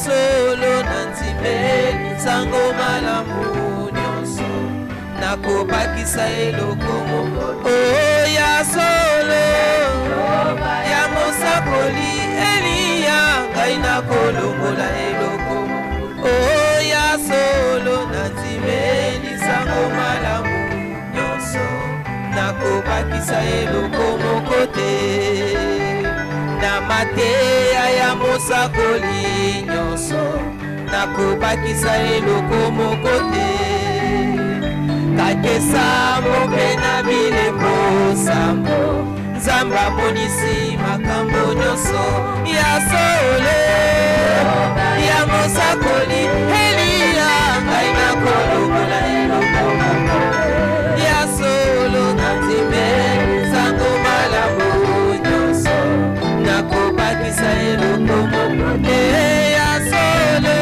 solo nanzimeli sango malamu nyonso nakobakisa eloko moko ya solo ya mosakoli Eliya ngai nakolongola eloko ya solo nanzimeli sango malamu nyonso nakobakisa eloko moko te na mateya ya mosakoli nyonso nakobakisa eloko moko te kakesa mpe na bilembo sambo nzambe amonisi makambo nyonso ya solo ya mosakoli Eliya ngai nakolongola eloko moko ya solo nanzimeli sango malamu nyonso nakobakisa eloko moko te ya solo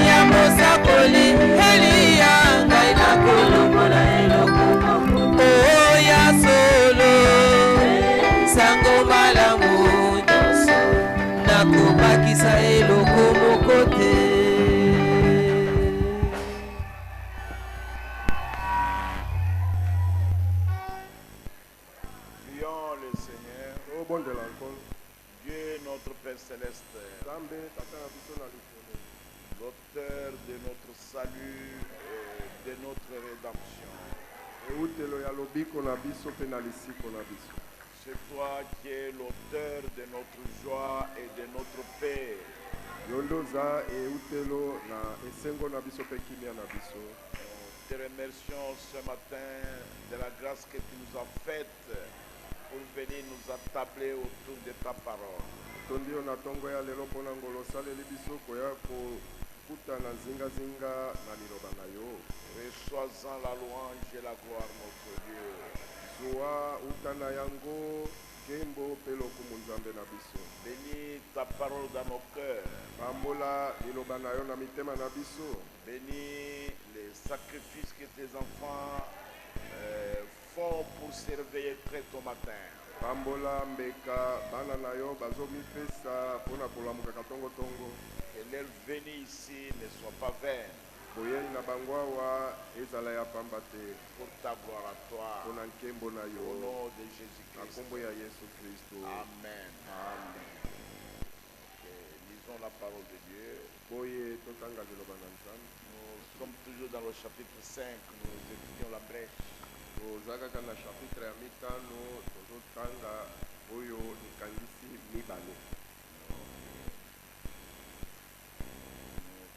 ya mosakoli Eliya ngai nakolongola eloko moko ya solo sango malamu nyonso nakobakisa eloko moko te. Céleste, l'auteur de notre salut et de notre rédemption. C'est toi qui es l'auteur de notre joie et de notre paix. Nous te remercions ce matin de la grâce que tu nous as faite pour venir nous attabler autour de ta parole. Reçois-en la louange et la gloire, notre Dieu. Bénis ta parole dans nos cœurs. Bénis les sacrifices que tes enfants font pour servir très tôt matin. Que leur venue ici ne soit pas vaine. Pour ta gloire à toi. Au nom de Jésus-Christ. Amen. Amen. Lisons la parole de Dieu. Nous sommes toujours dans le chapitre 5. Nous étudions la brèche. Nous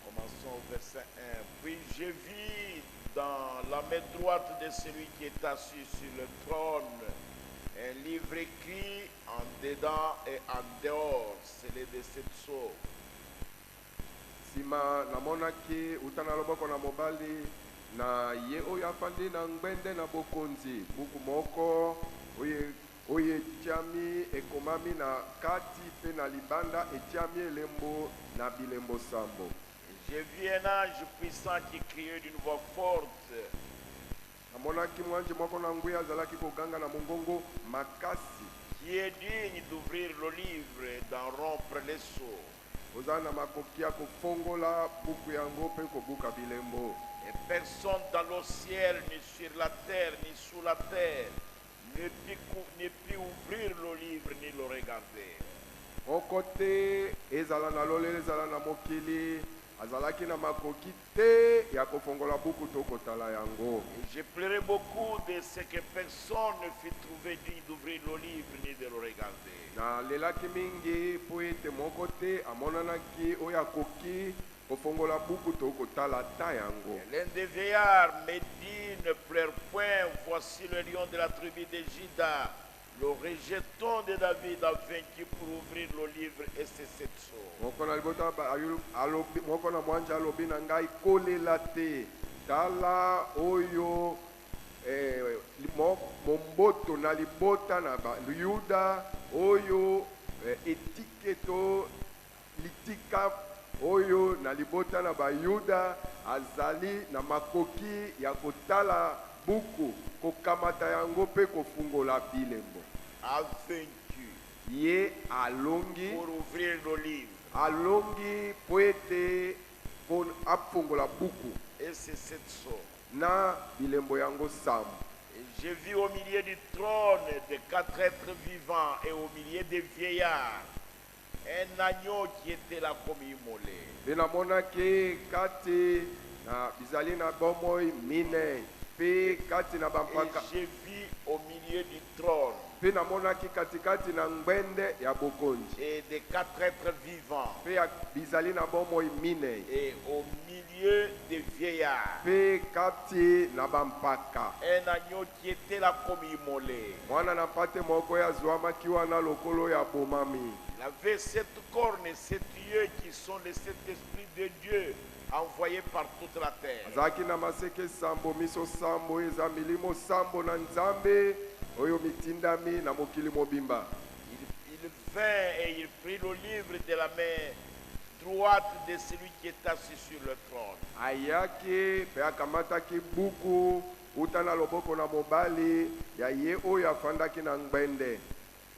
commençons au verset 1. Puis je vis dans la main droite de celui qui est assis sur le trône un livre écrit en dedans et en dehors, c'est les de sept sceaux. Sima namonaki utana loboko na mobali na ye oyo afandi na ngbende na bokonzi buku moko oye etiami ekomami na kati pe na libanda etiami elembo na bilembo sambo. J'ai vu un ange puissant qui criait d'une voix forte. Namonaki mwanji moko na nguya azalaki koganga na mongongo makasi. Qui est digne d'ouvrir le livre et d'en rompre les sceaux. Ozana makoki ya kofongola buku yango pe kobuka bilembo. Et personne dans le ciel, ni sur la terre, ni sous la terre, ne peut ouvrir le livre ni le regarder. Okote ezala na lolele ezala na mokili azalaki na makoki te ya kofongola buku to kotala yango. Et je pleurais beaucoup de ce que personne ne fut trouvé digne d'ouvrir le livre ni de le regarder. Na lelaki mingi po ete moko te amonanaki oyo akoki kofongola buku to kotala ta yango. L'un des vieillards me dit, ne pleure point, voici le lion de la tribu de Juda, le rejeton de David a vaincu pour ouvrir le livre et ses sept sceaux. Moko na mwanja alobi na ngai kolela te tala oyo momboto na libota na Yuda oyo etiketo litika oyo na libota na Yuda azali na makoki ya kotala buku kokamata yango pe kofungola bilembo. A vaincu ye alongi pour ouvrir le livre alongi po ete afungola buku Et c'est cette sceau. na bilembo yango sambo. Et j'ai vu au milieu du trône de 4 êtres vivants et au milieu des vieillards un agneau qui était là comme immolé. Mpe namonaki kati na bizali na bomoi mine mpe kati na Et bampaka j'ai vu au milieu du trône mpe namonaki katikati na ngbende ya bokonzi et des 4 êtres vivants mpe ya bizali na bomoi mine et au milieu des vieillards mpe kati na bampaka un agneau qui était là comme immolé. mwana na mpate moko oyo azwamaki wana lokolo ya bomami. Il avait 7 cornes et 7 yeux qui sont les 7 esprits de Dieu envoyés par toute la terre. azalaki na maseke sambo miso sambo oyo eza milimo sambo na nzambe oyo mitindami na mokili mobimba. Il vint et il prit le livre de la main droite de celui qui est assis sur le trône. ayaki mpe akamataki buku uta na loboko na mobali ya ye oyo afandaki na ngbende.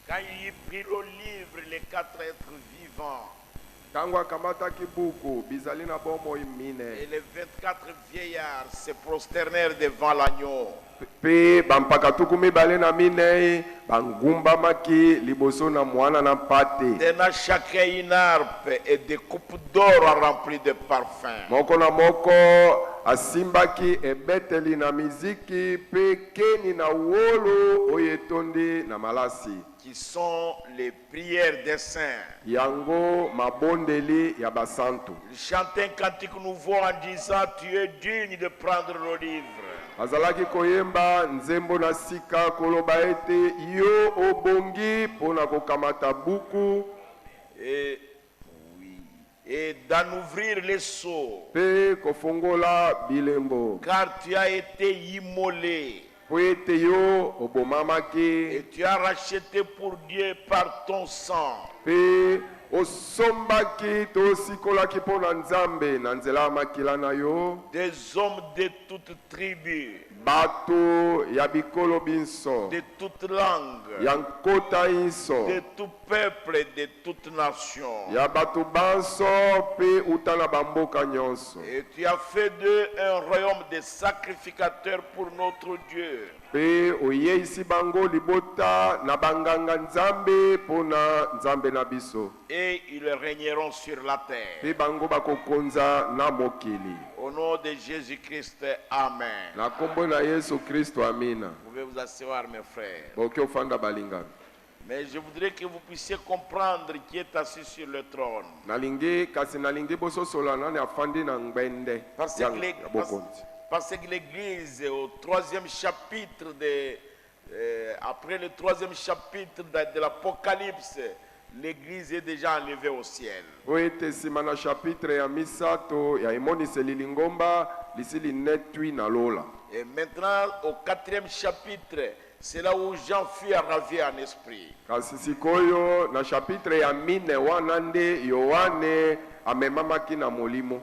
Quand il prit le livre, les 4 êtres vivants ntango akamataki buku bizali na bomoi et mine les 24 vieillards se prosternèrent devant l'agneau. mpe bampaka tuku mibale na minei bangumbamaki liboso na mwana na mpate. Tenant chacun une harpe et des coupes d'or remplies de parfums. moko na moko asimbaki ebeteli na miziki mpe keni na wolo oyo etondi na malasi. Qui sont les prières des saints. yango mabondeli ya basantu. Il chantait un cantique nouveau en disant: Tu es digne de prendre le livre azalaki koyemba nzembo na sika koloba ete yo obongi mpona kokamata buku et d'en ouvrir les sceaux, mpe kofongola bilembo car tu as été immolé mpo ete yo obomamaki et tu as racheté pour Dieu par ton sang mpe osombaki to osikolaki mpo na nzambe na nzela ya makila na yo des hommes de toute tribu, bato ya bikolo binso de toute langue, ya nkota inso de tout peuple et de toute nation. ya bato banso mpe uta na bamboka nyonso. Et tu as fait d'eux un royaume de sacrificateurs pour notre Dieu. mpe oyeisi bango libota na banganga nzambe mpo na nzambe na biso. Et ils régneront sur la terre. mpe bango bakokonza na mokili. Au nom de Jésus-Christ, Amen. na kombo na yesu kristo amina. Vous pouvez vous asseoir, mes frères. boki ofanda balingami. Mais je voudrais que vous puissiez comprendre qui est assis sur le trône. nalingi kasi nalingi bososola nani afandi na ngbende Parce ya que bokonzi. parce que l'Église, au 3e chapitre, après le 3e chapitre de l'Apocalypse, l'Église est déjà enlevée au ciel. po ete nsima na chapitre ya misato ya emoniseli lingomba lisili netwi na lola. Et maintenant, au 4e chapitre, c'est là où Jean fut ravi en esprit. kasi sikoyo na chapitre ya mine wana nde yohane amemamaki na molimo.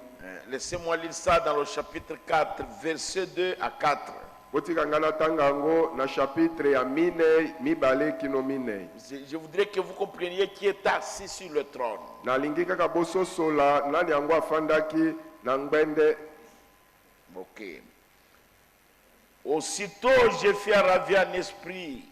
Laissez-moi lire ça dans le chapitre 4, versets 2 à 4. botika nga natanga yango na chapitre ya mine mibale kino mine. Je voudrais que vous compreniez qui est assis sur le trône. nalingi kaka bososola nani yango afandaki na ngbende. Ok. Aussitôt, je fus ravi en esprit.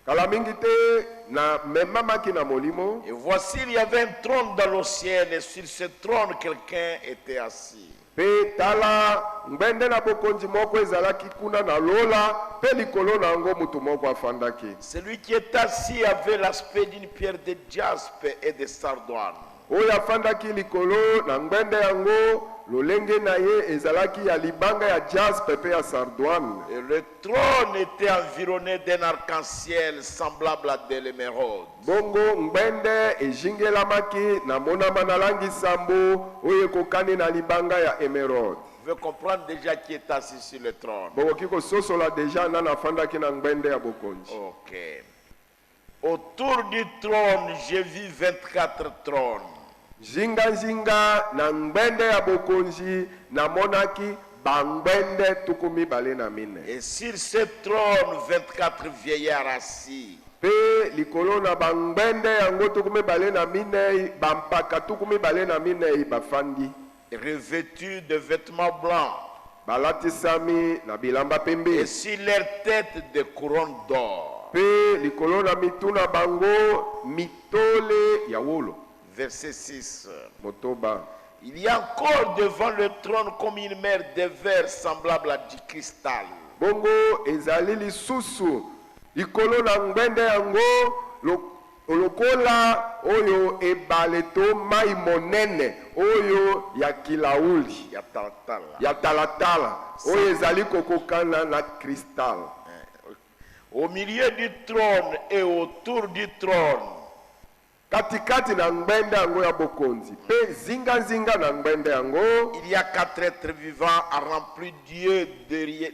kala mingi te na memamaki na molimo. Et voici, il y avait un trône dans le ciel, et sur ce trône, quelqu'un était assis. mpe tala ngbende na bokonzi moko ezalaki kuna na lola mpe likolo na yango moto moko afandaki. Celui qui est assis avait l'aspect d'une pierre de jaspe et de sardoine. oyo afandaki likolo na ngbende yango lolenge na ye ezalaki ya libanga ya jaspe mpe ya sardoine. Et le trône était environné d'un arc-en-ciel semblable à de l'émeraude. bongo ngbende ezingelamaki na monama na langi sambo oyo ekokani na libanga ya emerode. Vous pouvez comprendre déjà qui est assis sur le trône. bokoki kososola deja nani afandaki na ngbende ya bokonzi. Ok. Autour du trône, j'ai vu 24 trônes. zingazinga na ngbende ya bokonzi namonaki bangbende tuku mibale na mine. Et sur ce trône, 24 vieillards assis. Pe likolo na bangbende yango tukumi bale na minei bampaka tukumi bale na minei bafandi. Revêtus de vêtements blancs. Balatisami na bilamba pembe. Et sur leur tête des couronnes d'or. Pe likolo na mituna bango mitole ya wolo. Verset 6. Motoba. Il y a encore devant le trône comme une mer de verre semblable à du cristal. Bongo ezali lisusu likolo na ngbende yango lokola oyo ebaleto mai monene oyo ya kilauli ya talatala oyo ezali kokokana na cristal. Au milieu du trône et autour du trône, katikati na ngbende yango ya bokonzi pe zinga na ngbende yango il y a 4 êtres vivants remplis Dieu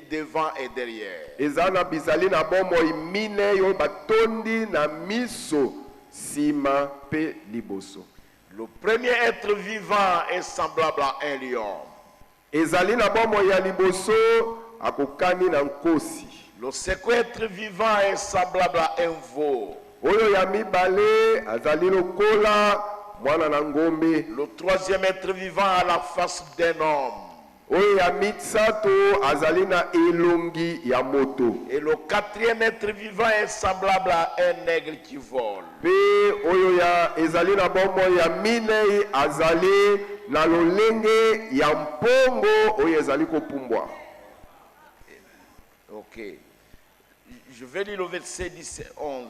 devant et derrière. ezana bizali na bomoi mine yo batondi na miso sima pe liboso. Le premier être vivant est semblable à un lion. ezali na bomoi ya liboso akokani na nkosi. Le second être vivant est semblable à un veau. Oyo ya mibale azali lokola mwana na ngombe. Le troisième être vivant a la face d'un homme. Oyo ya mitsato azali na elongi ya moto. Et le quatrième être vivant est semblable à un aigle qui vole. Pe oyo ya ezali na bombo ya minei azali na lolenge ya mpongo oyo ezali kopumbwa. Ok. Je vais lire le verset 10 et 11.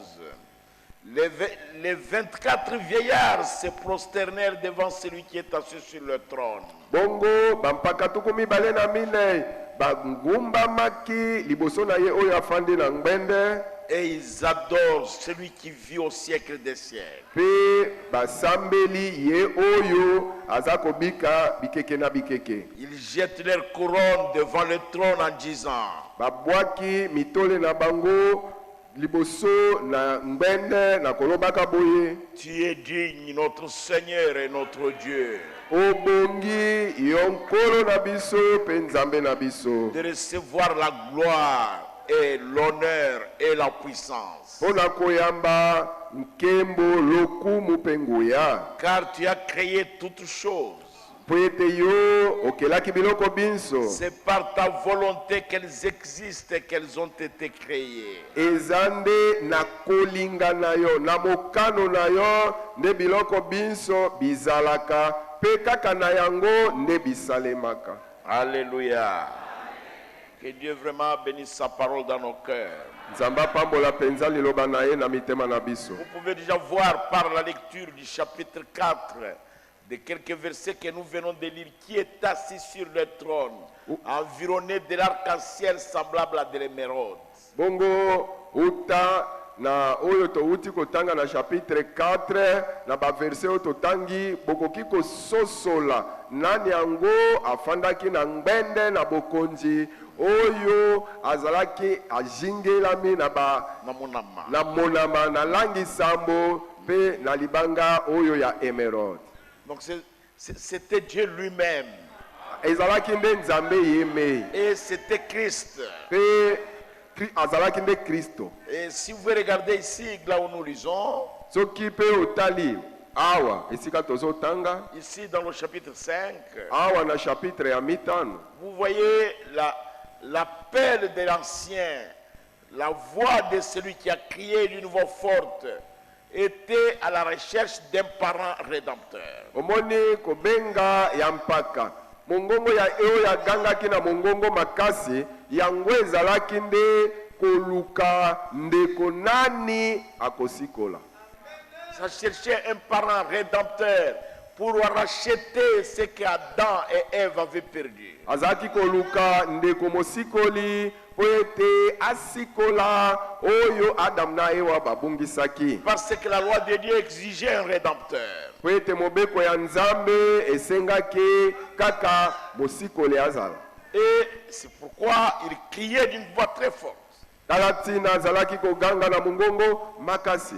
Les 24 vieillards se prosternèrent devant celui qui est assis sur le trône. Bongo bampaka tukumi bale na minei bangumba maki liboso na ye oyo afandi na ngbende. Et ils adorent celui qui vit au siècle des siècles. Pe basambeli ye oyo azako bika bikeke na bikeke. Ils jettent leur couronne devant le trône en disant: babwaki mitole na bango liboso na ngbende na kolobaka boye. Tu es digne, notre Seigneur et notre Dieu, obongi yonkolo na biso pe nzambe na biso, de recevoir la gloire et l'honneur et la puissance. pona koyamba nkembo lokumu pe nguya. Car tu as créé toutes choses. Po ete yo okelaki biloko binso. C'est par ta volonté qu'elles existent et qu'elles ont été créées. Ezande na kolinga na yo na mokano na yo nde biloko binso bizalaka pe kaka na yango nde bisalemaka. Alléluia. Que Dieu vraiment bénisse sa parole dans nos cœurs. Nzamba pambola penza liloba na ye na mitema na biso. Vous pouvez déjà voir par la lecture du chapitre 4 de quelques versets que nous venons de lire, qui est assis sur le trône, environné de l'arc-en-ciel semblable à de l'émeraude. Bongo uta na oyo to uti kotanga na chapitre 4 na ba verset oyo totangi bokoki kososola nani yango afandaki na ngbende na bokonzi oyo azalaki ajingelami na monama na langi sambo pe na libanga oyo ya emerald. Donc c'était Dieu lui-même. Ezalaki nde nzambe yeme. Et c'était Christ. Pe azalaki nde Kristo. Et si vous regardez ici, là où nous lisons, soki pe otali awa esika tozotanga ici dans le chapitre 5, awa na chapitre ya mitano, vous voyez l'appel de l'ancien, la voix de celui qui a crié d'une voix forte, était à la recherche d'un parent rédempteur. omoni kobenga ya mpaka mongongo ya eo ya gangaki na mongongo makasi yango ezalaki nde koluka ndeko nani akosikola. Ça cherchait un parent rédempteur pour racheter ce qu'Adam et Ève avaient perdu. azalaki koluka ndeko mosikoli po ete asikola oyo Adam na Ewa babungisaki. Parce que la loi de Dieu exigeait un rédempteur. Po ete mobeko ya nzambe esengaki kaka mosikoli azala. Et c'est pourquoi il criait d'une voix très forte. Talatina azalaki koganga na mongongo makasi.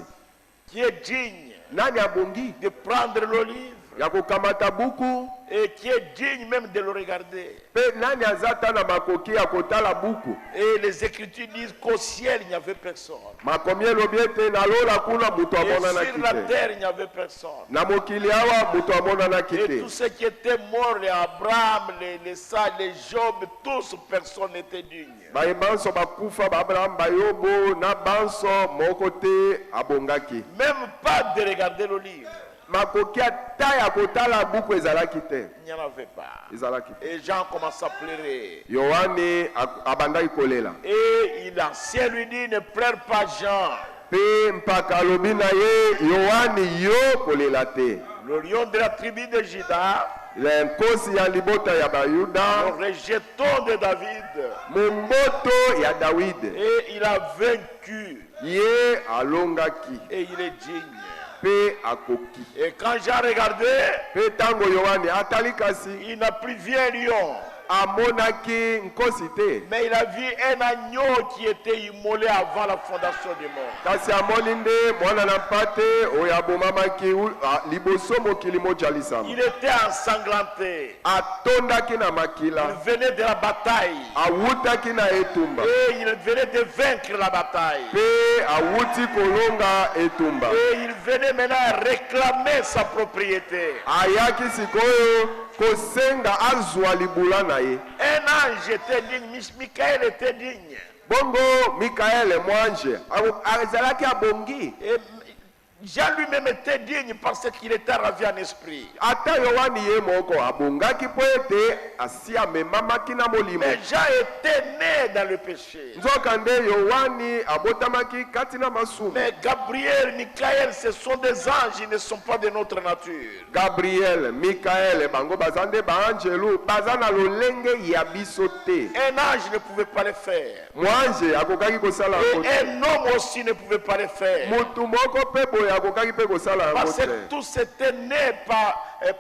Qui est digne nani abongi de prendre le livre ya kokamata buku et qui est digne même de le regarder. pe nani azata na makoki ya kotala buku. Et les Écritures disent qu'au ciel il n'y avait personne. Makomi elobi ete na lola kuna mutu Et amonanaki sur la te. terre il n'y avait personne. Na mokili awa mutu amonanaki Et te. tous ceux qui étaient morts, les Abraham, les sages, les Job, tous, personne n'était digne. Baye banso bakufa ba Abraham bayobo na banso moko te abongaki. Même pas de regarder le livre. Makoki ata ya kotala buku ezalaki te. Il n'y en avait pas. Ezalaki te. Et Jean commence à pleurer. Yohane abandaki kolela. Et l'ancien lui dit, ne pleure pas Jean. Pe mpaka alobi na ye Yohane yo kolela te. Le lion de la tribu de Juda, Nkosi ya libota ya Bayuda, le rejeton de David, momboto ya Dawid. et il a vaincu. Ye alongaki Et il est digne. pe akoki. Et quand Jean regardait, Pe tango Yohane atali kasi il n'a plus vu un lion, amonaki nkosi te. mais il a vu un agneau qui était immolé avant la fondation du monde. Kasi amoni nde mwana na mpate oyo abomamaki liboso mokili mojalisama. Il était ensanglanté. Atondaki na Il makila, venait de la bataille. awutaki na etumba, Et il venait de vaincre la bataille. pe awuti kolonga etumba. Et il venait maintenant réclamer sa propriété. Ayaki sikoyo kosenga azwa libula na ye. Un ange était digne, Michael était digne. Bongo Mikael mwanje azalaki abongi. Et Jean lui-même était digne parce qu'il était ravi en esprit. Ata Yohane ye moko abongaki po ete asi amemamaki na molimo. Mais Jean était né dans le péché. Nzoka nde Yohane abotamaki kati na masumu. Mais Gabriel, Michael, ce sont des anges, ils ne sont pas de notre nature. Gabriel, Mikael, bango bazande ba angelu bazana lolenge ya biso te. Un ange ne pouvait pas le faire. Mwanje akokaki kosala Et yango te. un homme aussi ne pouvait pas le faire. Mutu moko pe boye akokaki pe kosala yango Parce que te. tous étaient nés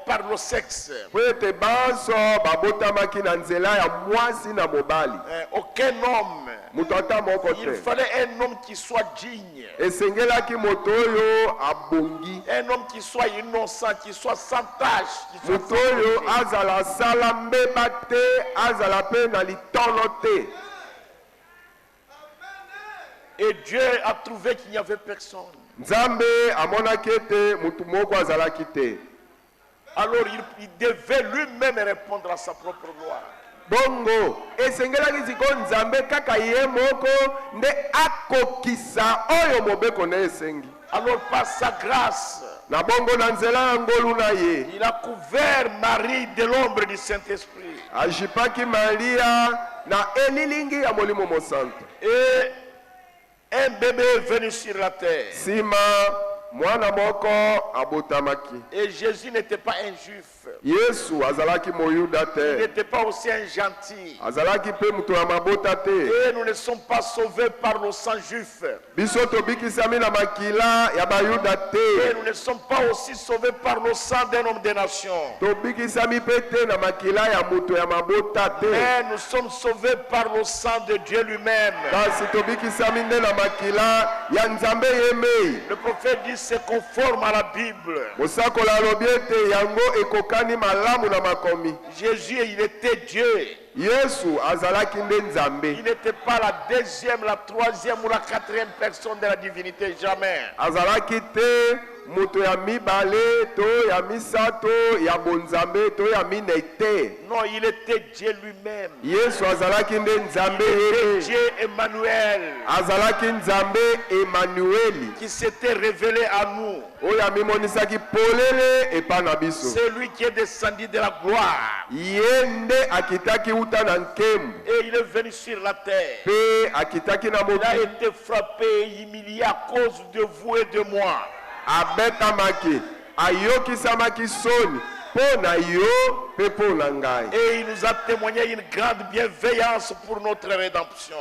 par le sexe. Po ete banso babotamaki na nzela ya mwasi na mobali. Aucun homme. Mutu ata moko Il te. fallait un homme qui soit digne. Esengelaki moto oyo abongi. Un homme qui soit innocent, qui soit sans tâche. Qui soit Moto oyo azala sala mbeba te, azala pe na litono te. Et Dieu a trouvé qu'il n'y avait personne. Nzambe amonaki ete mutu moko azalaki te. Alors il devait lui-même répondre à sa propre loi. Bongo esengelaki siko Nzambe kaka ye moko nde akokisa oyo mobeko na esengi. Alors par sa grâce, Na bongo na nzela ya ngolu na ye il a couvert Marie de l'ombre du Saint-Esprit. ajipaki Maria na elilingi ya molimo mosantu. Et un bébé est venu sur la terre. Sima mwana moko abotamaki. Et Jésus n'était pas un juif. Yesu azalaki moyuda Il te. n'était pas aussi un gentil. Azalaki pe mutu ya mabota te. Et nous ne sommes pas sauvés par le sang juif. Biso tobikisami na makila ya bayuda Et te. nous ne sommes pas aussi sauvés par le sang d'un homme des nations. Tobikisami pe te na makila ya mutu ya mabota te. Mais nous sommes sauvés par le sang de Dieu lui-même. Kasi tobikisami nde na makila ya Nzambe yemei. Le prophète dit c'est conforme à la Bible. Mosakola alobi ete yango ekokani malamu na makomi. Jésus, il était Dieu. Yesu azalaki nde Nzambe. Il n'était pas la deuxième, la troisième ou la quatrième personne de la divinité. Jamais. Azalaki te mutu ya mibale to ya misato ya bonzambe to ya mine te. Non, il était Dieu lui-même. Yesu azalaki nde Nzambe Et ye. Dieu Emmanuel Azalaki Nzambe Emmanueli. qui s'était révélé à nous. Oyo amimonisaki polele epa na biso. Celui qui est descendu de la gloire. Ye nde akitaki uta na nkembo. Et il est venu sur la terre. Pe akitaki na Il a mokili. été frappé et humilié à cause de vous et de moi. Abetamaki, ayokisamaki soni, po na yo, pe po na ngai. Et il nous a témoigné une grande bienveillance pour notre rédemption.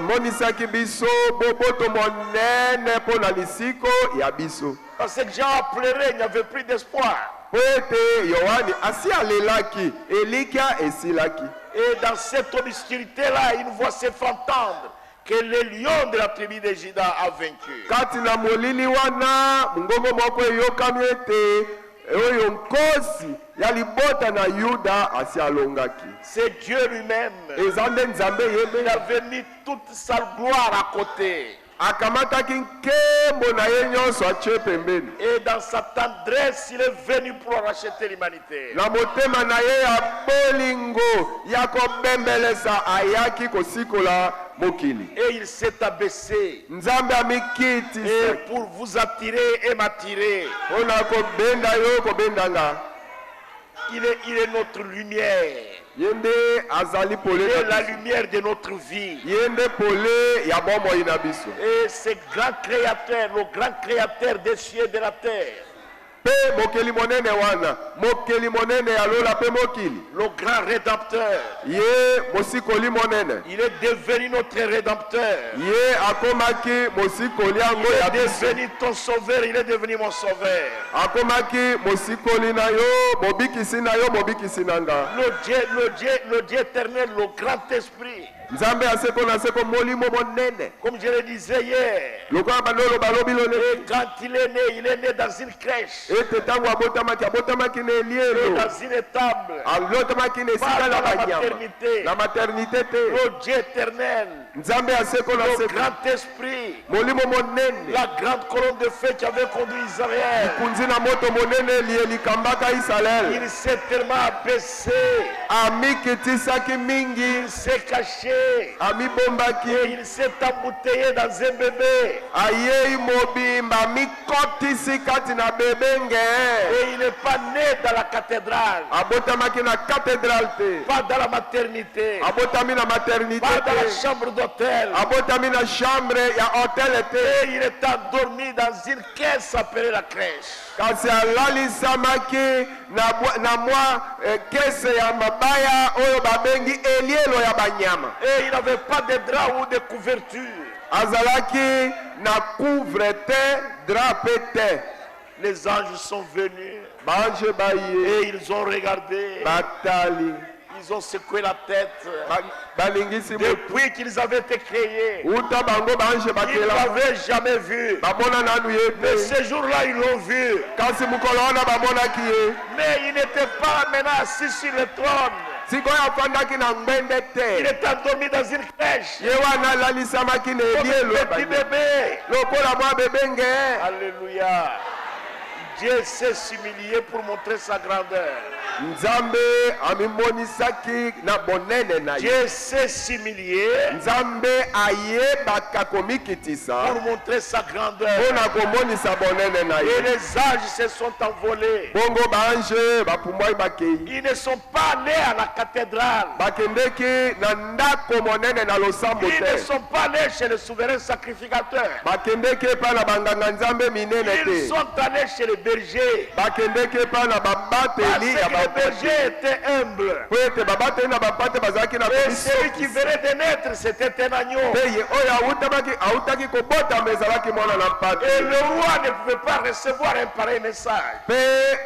Monisaki biso, boboto monene po na lisiko ya biso. Parce que Jean a pleuré, il n'y avait plus d'espoir. Po ete Yohane asi alelaki, elikia esilaki. Et dans cette obscurité-là, une voix s'est fait entendre que le lion de la tribu de Juda a vaincu. Kati na molili wana, mungongo moko eyokami ete oyo nkosi ya libota na Yuda asi alongaki. C'est Dieu lui-même. Eza nde Nzambe Il yebe avait mis toute sa gloire à côté. akamataki nkembo na ye nyonso atie pembeni. Et dans sa tendresse, il est venu pour racheter l'humanité. Na motema na ye ya bolingo ya kobembelesa ayaki kosikola mokili. Et il s'est abaissé. Nzambe amikiti Et pour vous attirer et m'attirer. mpona kobenda yo kobendanga. Il est notre lumière. Yende azali Il pole est na la biso. lumière de notre vie. Yende pole ya bomoi na biso. Et ce grand créateur, le grand créateur des cieux et de la terre, Pe mokeli monene wana, mokeli monene ya lola pe mokili. le grand rédempteur, Ye mosikoli monene. il est devenu notre rédempteur. Ye akomaki mosikoli yango Il ya est biso. devenu ton sauveur, il est devenu mon sauveur. Akomaki mosikoli na yo, mobikisi na yo, mobikisi na nga. Le Dieu éternel, le grand esprit. Nzambe aseko na seko molimo monene. Comme je le disais hier, Lokola bandolo balobi et lone. quand il est né dans une crèche, Ete tango abotamaki na et elielo. dans une étable, Alotamaki na esika pas na dans la banyama. maternité. Na maternité te. Le Dieu éternel, Nzambe aseko na le seko. grand esprit, Molimo monene. la grande colonne de feu qui avait conduit Israël, Kunzi na moto monene lielikambaka Israel. il s'est tellement abaissé, Amikitisaki mingi. il s'est caché, Amibombaki. et il s'est embouteillé dans un bébé. Ayei mobimba mikotisi kati na bebenge. Et il n'est pas né dans la cathédrale, Abotamaki na cathédrale te. pas dans la maternité, Abotami na maternité pas dans la te. chambre d'hôtel. Abotami na chambre ya hotel te. Et il est endormi dans une caisse appelée la crèche. Kasi alalisamaki na mwa kese ya mabaya oyo babengi elielo ya banyama. Et il n'avait pas de drap ou de couverture. Azalaki na couvre te drape te. Les anges sont venus Bange baye et ils ont regardé, batali ils ont secoué la tête. balingisi moto. Depuis qu'ils avaient été créés, Uta bango bange ils ne bakela l'avaient jamais vu. bamona nanu ye Mais te. ce jour-là, ils l'ont vu. Kasi mukolo wana bamonaki ye. Mais il n'était pas maintenant assis sur le trône. Sikoyo afandaki na ngbende Il te. est endormi dans une crèche. Ye wana alalisamaki na Comme elielo ya un petit banyama. bébé. Lokola mwa bebenge. Alléluia. Dieu s'est humilié pour montrer sa grandeur. Nzambe amimonisaki na bonene na ye. Dieu s'est humilié Nzambe ayebaka komikitisa pour montrer sa grandeur. mpona komonisa bonene na Et ye. les anges se sont envolés. Bongo bange bapumbwai bakei. Ils ne sont pas allés à la cathédrale. Bakendeki na ndako monene na losambo Ils ne te. sont pas allés chez le souverain sacrificateur. Bakendeki epai na banganga nzambe minene Ils te. sont allés chez le berger. Bakendeki epai na Parce babateli ya que le bapate. berger était humble. Po ete babateli na bapate bazalaki na Et celui qui komisokisa. venait de naître, c'était un agneau. Pe ye oyo awutaki kobotama ezalaki mwana na Et mpate. le roi ne pouvait pas recevoir un pareil message. Pe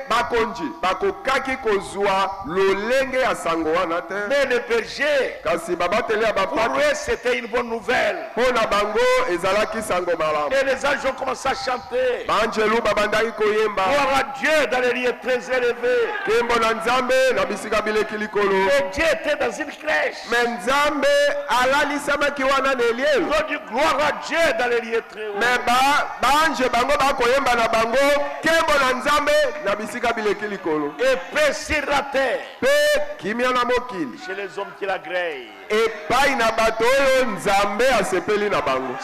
bakonzi bakokaki kozwa lolenge ya sango wana te. Mais le berger, Kasi babateli ya pour bapate lui, c'était une bonne nouvelle. mpo na bango ezalaki sango malamu. Et les anges ont commencé à chanter. Banjelu babandaki koyemba Gloire à Dieu dans les lieux très élevés. kembo na nzambe na bisika bileki likolo. Et Dieu était dans une crèche. Me nzambe alalisamaki wana na elielo. Ils ont dit gloire à Dieu dans les lieux très hauts. Me banje bango bakoyemba na bango kembo na nzambe na bisika bileki likolo. Et paix sur la terre Pe kimia na mokili chez les hommes qui l'agréent. epai na bato oyo nzambe asepeli na bango.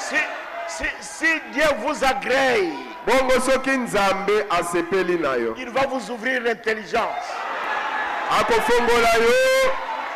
Si Dieu vous agrée, Bongo soki nzambe asepeli na yo il va vous ouvrir l'intelligence.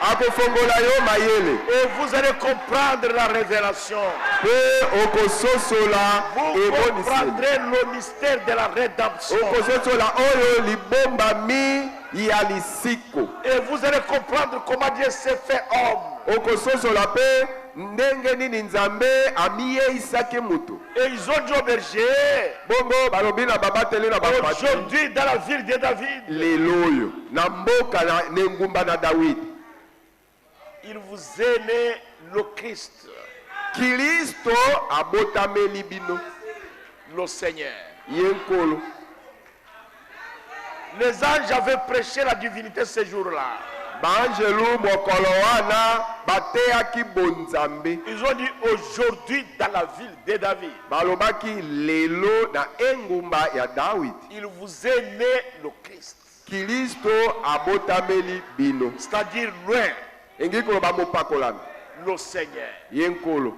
akofongola yo mayele Et vous allez comprendre la révélation. pe okososola Vous eboniseli. comprendrez le mystère de la rédemption. Okososola oyo libombami ya lisiko. Et vous allez comprendre comment Dieu s'est fait homme. Okososola pe ndenge nini nzambe amiyeisaki mutu. Et ils ont dit au berger, Bongo balobi na babateli na bapati aujourd'hui dans la ville de David, lelo oyo na mboka na ngumba na Dawidi il vous est né le Christ, Kristo abotameli bino le Seigneur. ye nkolo. Les anges avaient prêché la divinité ce jour-là. Banjelu mokolo wana bateyaki bonzambe. Ils ont dit aujourd'hui dans la ville de David. Balobaki lelo na engumba ya David. Il vous est né le Christ. Kristo abotameli bino. C'est-à-dire loin. Engi koloba mopakolami. Le Seigneur. Yenkolo.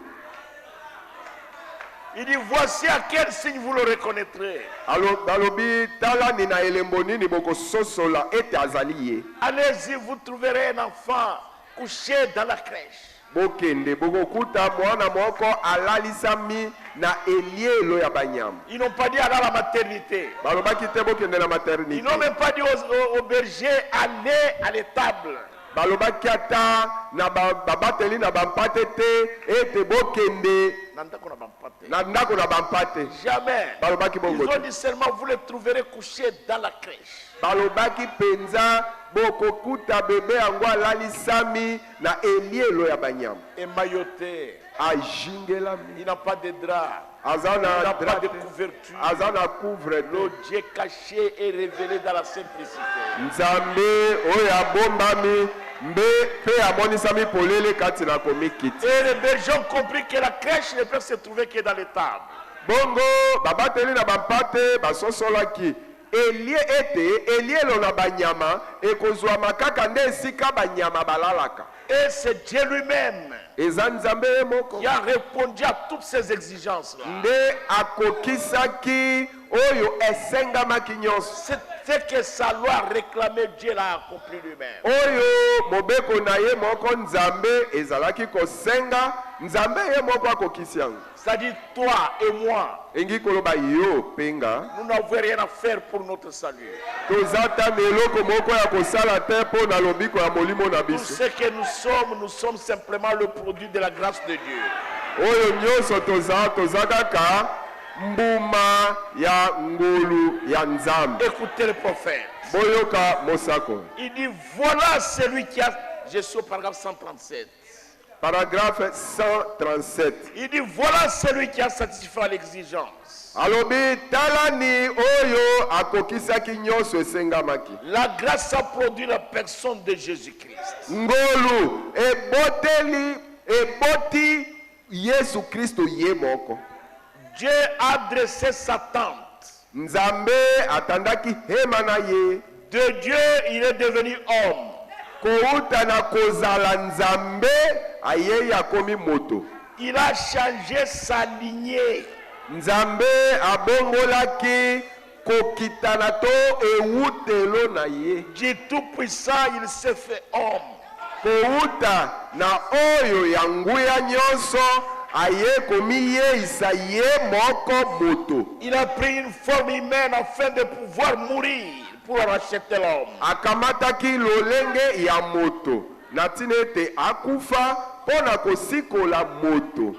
Il dit voici à quel signe vous le reconnaîtrez. Alors balobi tala ni na elembo nini boko sosola ete azali ye. Allez-y, vous trouverez un enfant couché dans la crèche. Bokende bokokuta mwana moko alalisami na elielo ya banyama. Ils n'ont pas dit aller à la maternité. Balobaki te bokende na maternité. Ils n'ont même pas dit au berger aller à l'étable. Balobaki ata na babateli na bampate te ete bokende na ndako na bampate. Jamais. Balobaki bongo. Ils ont dit seulement vous le trouverez couché dans la crèche. Balobaki penza bokokuta bebe yango alalisami na elielo ya banyama. Émailloté. Ajingelami. Il n'a pas de drap. Il Azana n'a pas de couverture. Azana couvre Le Dieu caché est révélé dans la simplicité. Nzambe oya bombami mbe pe amonisami polele kati na komikiti. Et les bergers ont compris que la crèche ne peut se trouver que dans l'étable. Bongo babateli na bampate basosolaki elie ete elielo na banyama ekozwama kaka nde esika banyama balalaka. Et c'est Dieu lui-même Eza Nzambe moko qui a répondu à toutes ces exigences-là. nde akokisaki oyo esengamaki nyonso. C'est que sa loi réclamait, Dieu l'a accompli lui-même. Oyo mobeko na ye moko Nzambe ezalaki kosenga Nzambe ye moko akokisi yango. C'est-à-dire toi et moi, Engi koloba yo penga nous n'avons rien à faire pour notre salut. tozata na eloko moko ya kosala te mpo na lobiko ya molimo na Tout biso. ce que nous sommes simplement le produit de la grâce de Dieu. Oyo nyonso toza kaka mbuma ya ngolu ya Nzambe. Écoutez le prophète. Boyoka mosako. Il dit voilà celui qui a... Je suis au paragraphe 137. Paragraphe 137. Il dit voilà celui qui a satisfait l'exigence. Alobi talani oyo akokisaki nyonso esengamaki. La grâce a produit la personne de Jésus-Christ. Ngolu eboti Yesu Kristo ye moko. Dieu a dressé sa tente. Nzambe atandaki hema na ye. De Dieu, il est devenu homme. Kouta na kozala Nzambe ayei akomi moto. Il a changé sa lignée. Nzambe abongolaki kokitana to ewutelo na ye. Dieu tout-puissant, il s'est fait homme. Kouta na oyo ya nguya nyonso aye komi yeisa ye moko moto. Il a pris une forme humaine afin de pouvoir mourir pour racheter l'homme. Akamataki lolenge ya moto na tina ete akufa mpo na kosikola moto.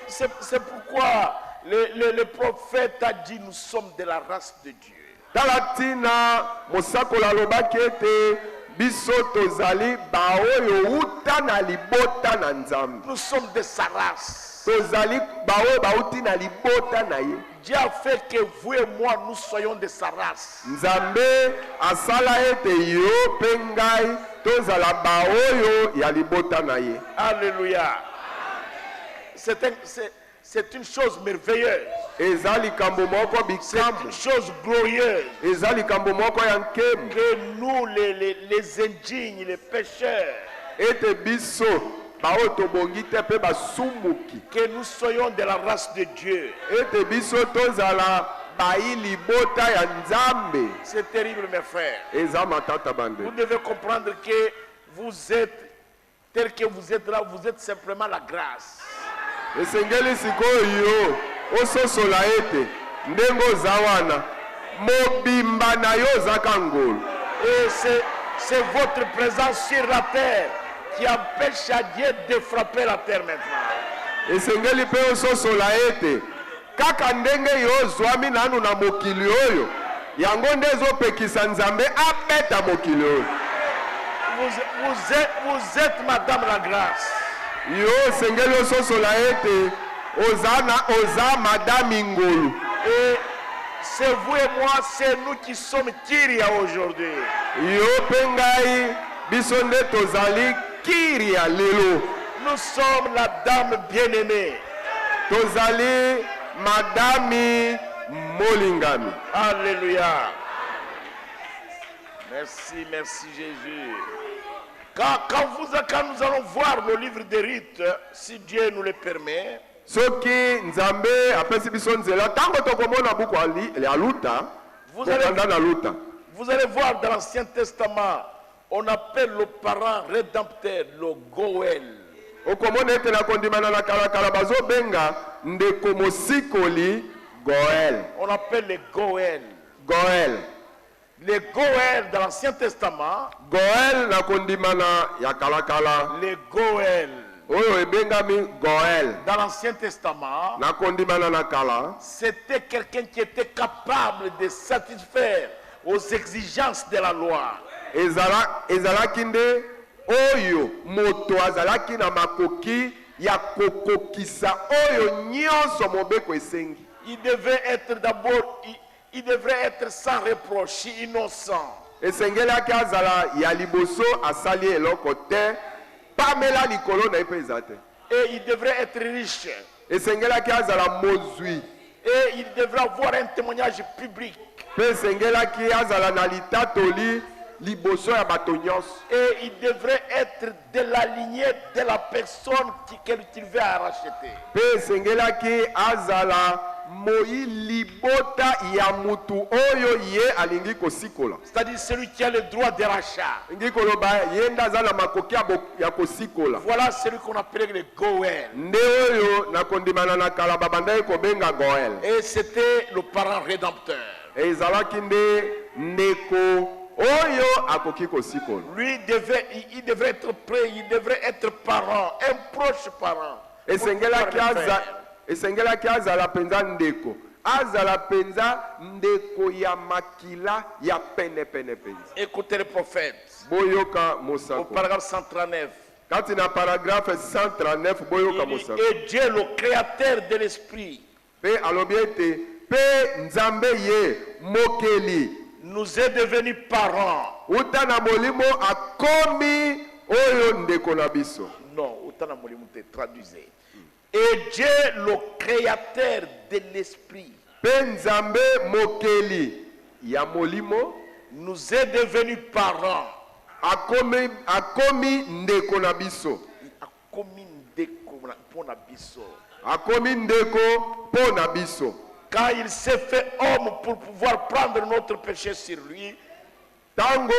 C'est pourquoi le prophète a dit nous sommes de la race de Dieu. Tala tina mosakola alobaki ete biso tozali baoyo uta na libota na Nzambe. Nous sommes de sa race. Tozali baoyo bauti na libota na ye. Dieu a fait que vous et moi nous soyons de sa race. Nzambe asala ete yo pe ngai tozala baoyo ya libota na ye. Alléluia. C'est une chose merveilleuse. Eza likambo moko C'est bikambo. une chose glorieuse. Eza likambo moko ya nkemu. Que nous, les indignes, les pécheurs, Ete biso baoyo tobongi te pe basumuki. que nous soyons de la race de Dieu. Ete biso tozala bayi libota ya Nzambe. C'est terrible, mes frères. Eza matata bande. Vous devez comprendre que vous êtes, tel que vous êtes là, vous êtes simplement la grâce. Esengeli sikoyo ososola ete ndengo oza wana mobimba na yo ozaka ngolu. Et c'est votre présence sur la terre qui empêche à Dieu de frapper la terre maintenant. Esengeli pe ososola ete kaka ndenge yo ozwami nanu na mokili oyo yango nde ezopekisa Nzambe abeta mokili oyo. Vous êtes Madame la grâce. Yo esengeli ososola ete oza madame ngolu. Et C'est vous et moi, c'est nous qui sommes Kyria aujourd'hui. Yo pengai bisonde tozali kiria lelo. Nous sommes la dame bien-aimée. Tozali madami molingami. Alléluia. Merci, merci Jésus. Quand nous allons voir le livre des rites, si Dieu nous le permet, Soki nzambe apesi biso nzela tango tokomona buku ya luta. Vous allez voir dans l'Ancien Testament, on appelle le parent rédempteur le Goël. Okomona ete na kondimana na kala bazo benga ndeko mosikoli Goël. On appelle les Goël. Goël. Les Goël dans l'Ancien Testament. Goël na kondimana ya kala. Les Goël. Oyo ebengami Goël. Dans l'Ancien Testament. Na kondimana na kala. C'était quelqu'un qui était capable de satisfaire aux exigences de la loi. Ezalaki nde oyo moto azalaki na makoki ya kokokisa oyo nyonso mobeko esengi. Il devait être d'abord, il devrait être sans reproche, innocent. Esengelaki azala ya liboso asali eloko te, pamela likolo na epe ezate. Et il devrait être riche. Esengelaki azala mozwi. Et il devrait avoir un témoignage public. Pe esengelaki azala na litatoli liboso ya bato nyonso. Et il devrait être de la lignée de la personne qu'il veut racheter. Pe esengelaki azala moi libota ya mutu oyo ye alingi kosikola. C'est-à-dire celui qui a le droit de rachat. Ngi koloba yenda zala makoki ya kosikola. Voilà celui qu'on appelait le Goël. Nde oyo na kondimana na kala babanda ko benga Goël. Et c'était le parent rédempteur. Et ezalaki nde ndeko oyo akoki kosikola. Lui il devrait être prêt, il devrait être parent, un proche parent. Esengelaki azala penza ndeko. Azala penza ndeko ya makila ya pene penza. Écoutez le prophète. Boyoka Au mosako. paragraphe 139. Quand il y a paragraphe 139 boyoka mosako. Et Dieu le créateur de l'esprit. Pe alobiete pe nzambe ye mokeli. Nous est devenu parents. Utana molimo akomi oyo ndeko na biso. Non, utana molimo te traduisez. Et Dieu le créateur de l'esprit. Pe nzambe mokeli ya molimo nous est devenu parents. Akomi ndeko na biso. Akomi ndeko pona biso. Akomi ndeko pona biso. Quand il s'est fait homme pour pouvoir prendre notre péché sur lui. Tango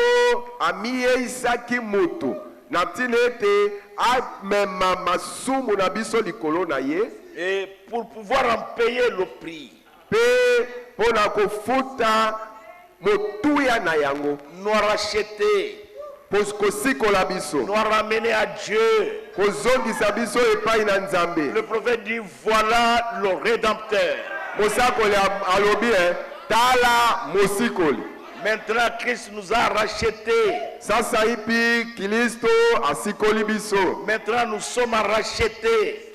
amiye isaki moto. Na tinete amema masumu na biso likolo na ye. Et pour pouvoir en payer le prix. Pe pona kofuta motuya na yango. Nous racheter. Nous ramener à Dieu. Le prophète dit voilà le rédempteur. Maintenant Christ nous a rachetés. Maintenant nous sommes rachetés.